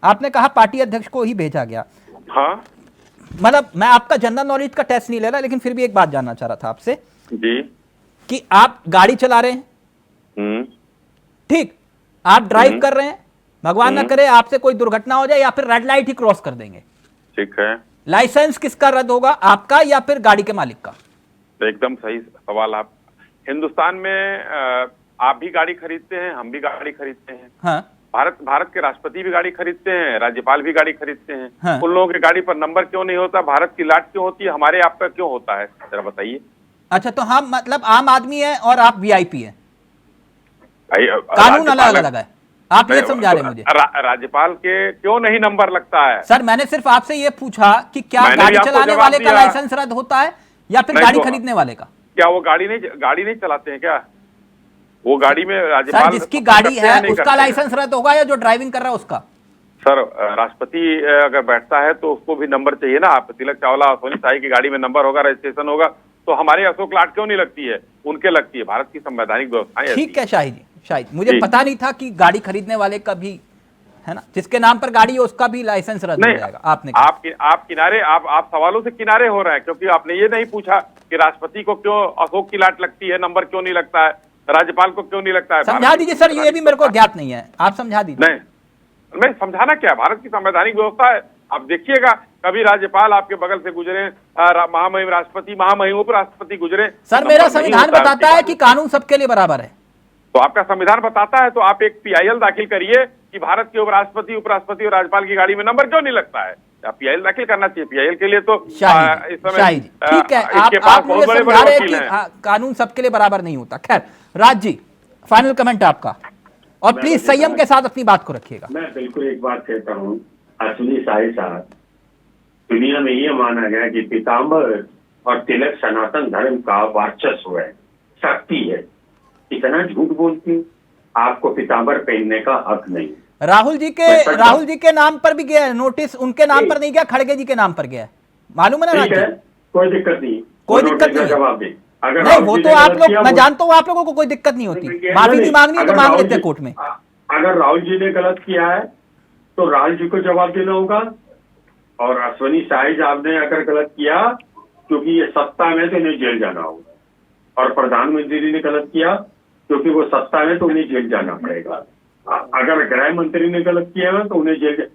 आपने कहा पार्टी अध्यक्ष को ही भेजा गया। हाँ, मतलब मैं आपका जनरल नॉलेज का टेस्ट नहीं ले रहा, लेकिन फिर भी एक बात जानना चाह रहा था आपसे जी, कि आप गाड़ी चला रहे हैं, ठीक, आप ड्राइव कर रहे हैं, भगवान ना करे आपसे कोई दुर्घटना हो जाए या फिर रेड लाइट ही क्रॉस कर देंगे, ठीक है, लाइसेंस किसका रद्द होगा, आपका या फिर गाड़ी के मालिक का? एकदम सही सवाल। आप हिंदुस्तान में आप भी गाड़ी खरीदते हैं, हम भी गाड़ी खरीदते हैं। हाँ। भारत के राष्ट्रपति भी गाड़ी खरीदते हैं, राज्यपाल भी गाड़ी खरीदते हैं। हाँ। उन लोगों की गाड़ी पर नंबर क्यों नहीं होता? भारत की लाट क्यों होती है? हमारे आप पर क्यों होता है? जरा बताइए। अच्छा, तो हम मतलब आम आदमी है और आप वीआईपी हैं, कानून अलग अलग है, आप ये समझा रहे मुझे। राज्यपाल के क्यों नहीं नंबर लगता है? सर मैंने सिर्फ आपसे ये पूछा कि क्या गाड़ी चलाने वाले का लाइसेंस रद्द होता है या फिर गाड़ी खरीदने वाले का? क्या वो गाड़ी नहीं चलाते हैं क्या? वो गाड़ी में राज्यपाल, सर जिसकी गाड़ी है उसका लाइसेंस रद्द होगा या जो ड्राइविंग कर रहा है उसका? सर राष्ट्रपति अगर बैठता है तो उसको भी नंबर चाहिए ना। आप तिलक चावला, सोनी साई की गाड़ी में नंबर होगा, रजिस्ट्रेशन होगा, तो हमारे अशोक लाट क्यों नहीं लगती है? उनके लगती है। भारत की संवैधानिक व्यवस्था। ठीक है शाहिद जी, शाहिद मुझे पता नहीं था कि गाड़ी खरीदने वाले का भी है ना, जिसके नाम पर गाड़ी है उसका भी लाइसेंस रद्द हो जाएगा। आपने आप सवालों से किनारे हो रहे हैं, क्योंकि आपने ये नहीं पूछा कि राष्ट्रपति को क्यों अशोक की लाट लगती है, नंबर क्यों नहीं लगता है, राज्यपाल को क्यों नहीं लगता है। समझा दीजिए सर, ये भी मेरे को ज्ञात नहीं है, आप समझा दीजिए। नहीं समझाना क्या, भारत की संवैधानिक व्यवस्था है। आप देखिएगा कभी राज्यपाल आपके बगल से गुजरे, महामहिम राष्ट्रपति, महामहिम उपराष्ट्रपति गुजरे। सर मेरा संविधान बताता है कि कानून सबके लिए बराबर है। तो आपका संविधान बताता है तो आप एक पीआईएल दाखिल करिए कि भारत के उपराष्ट्रपति, उपराष्ट्रपति और राज्यपाल की गाड़ी में नंबर क्यों नहीं लगता है। पीआईएल दाखिल करना चाहिए। पीआईएल के लिए तो इस समय ठीक है, आप मुझे समझा रहे हैं कि कानून सबके लिए बराबर नहीं होता। खैर राज जी, फाइनल कमेंट आपका, और प्लीज संयम के साथ अपनी बात को रखिएगा। मैं बिल्कुल एक बात कहता हूँ, अश्विनी साई साहब, दुनिया में ये माना गया कि पीताम्बर और तिलक सनातन धर्म का वर्चस्व है, शक्ति है। इतना झूठ बोलती, आपको पीताम्बर पहनने का हक नहीं। राहुल जी के नाम पर भी गया है नोटिस, उनके नाम पर नहीं गया, खड़गे जी के नाम पर गया है, मालूम है ना? ठीक है, कोई दिक्कत नहीं, कोई दिक्कत नहीं, जवाब दे। अगर नहीं वो तो आप लोग, मैं जानता हूँ आप लोगों को कोई दिक्कत नहीं होती, माफी भी मांगनी है तो मांग लेते हैं कोर्ट में। अगर राहुल जी ने गलत किया है तो राहुल जी को जवाब देना होगा, और अश्विनी साई साहब ने अगर गलत किया, क्योंकि ये सत्ता में तो इन्हें जेल जाना होगा, और प्रधानमंत्री जी ने गलत किया क्योंकि वो सत्ता में तो उन्हें जेल जाना पड़ेगा। अगर गृह मंत्री ने गलत किया ना तो उन्हें जेल।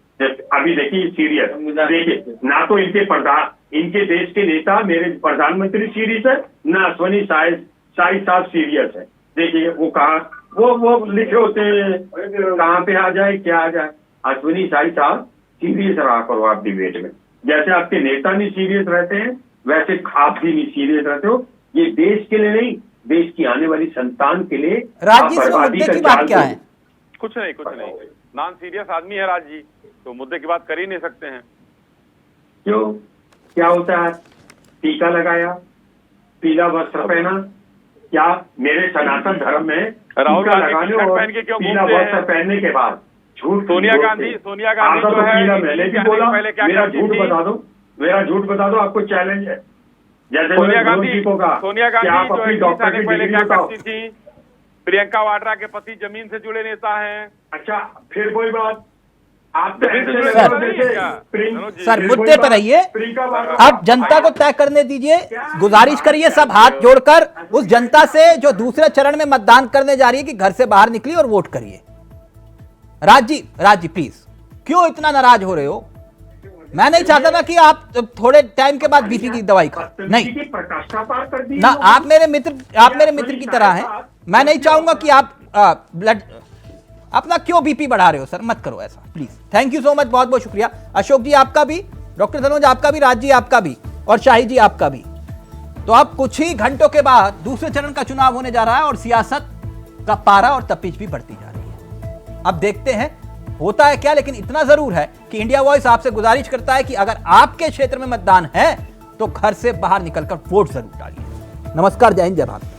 अभी देखिए सीरियस, देखिए ना तो इनके देश के नेता मेरे प्रधानमंत्री सीरियस है, ना अश्विनी साई साहब सीरियस है। देखिए वो कहा, वो लिखे होते हैं कहाँ पे आ जाए क्या आ जाए। अश्विनी साई साहब सीरियस रहा करो आप डिबेट में, जैसे आपके नेता नहीं सीरियस रहते हैं वैसे आप भी नहीं सीरियस रहते हो। ये देश के लिए नहीं, देश की आने वाली संतान के लिए बर्बादी का जाल क्या है? कुछ नहीं, नॉन सीरियस आदमी है राज जी, तो मुद्दे की बात कर ही नहीं सकते हैं। क्यों, क्या होता है? टीका लगाया, पीला वस्त्र पहना, क्या मेरे सनातन धर्म में टीका लगाने और पीला वस्त्र पहनने के बाद झूठ? सोनिया गांधी जो है, मैंने भी बोला, मेरा झूठ बता दो, आपको चैलेंज है। जैसे सोनिया गांधी जो है पहले क्या करती थी? प्रियंका वाड्रा के पति जमीन से जुड़े नेता हैं। अच्छा, फिर कोई बात, आप सर मुद्दे पर रहिए, अब जनता को तय करने दीजिए। गुजारिश करिए सब हाथ जोड़कर उस जनता से जो दूसरे चरण में मतदान करने जा रही है कि घर से बाहर निकलिए और वोट करिए। राज जी प्लीज, क्यों इतना नाराज हो रहे हो? मैं नहीं चाहता था कि आप थोड़े टाइम के बाद बीपी की दवाई खाओ, नहीं ना, आप मेरे मित्र की तरह हैं। मैं नहीं चाहूंगा कि आप ब्लड अपना क्यों बीपी बढ़ा रहे हो सर, मत करो ऐसा please. Thank you so much, बहुत बहुत शुक्रिया। अशोक जी आपका भी, डॉक्टर धनोज आपका भी, राज जी आपका भी, और शाहिद जी आपका भी। तो अब कुछ ही घंटों के बाद दूसरे चरण का चुनाव होने जा रहा है और सियासत का पारा और तपिश भी बढ़ती जा रही है। अब देखते हैं होता है क्या, लेकिन इतना जरूर है कि इंडिया वॉइस आपसे गुजारिश करता है कि अगर आपके क्षेत्र में मतदान है तो घर से बाहर निकलकर वोट जरूर डालिए। नमस्कार, जय हिंद, जय भारत।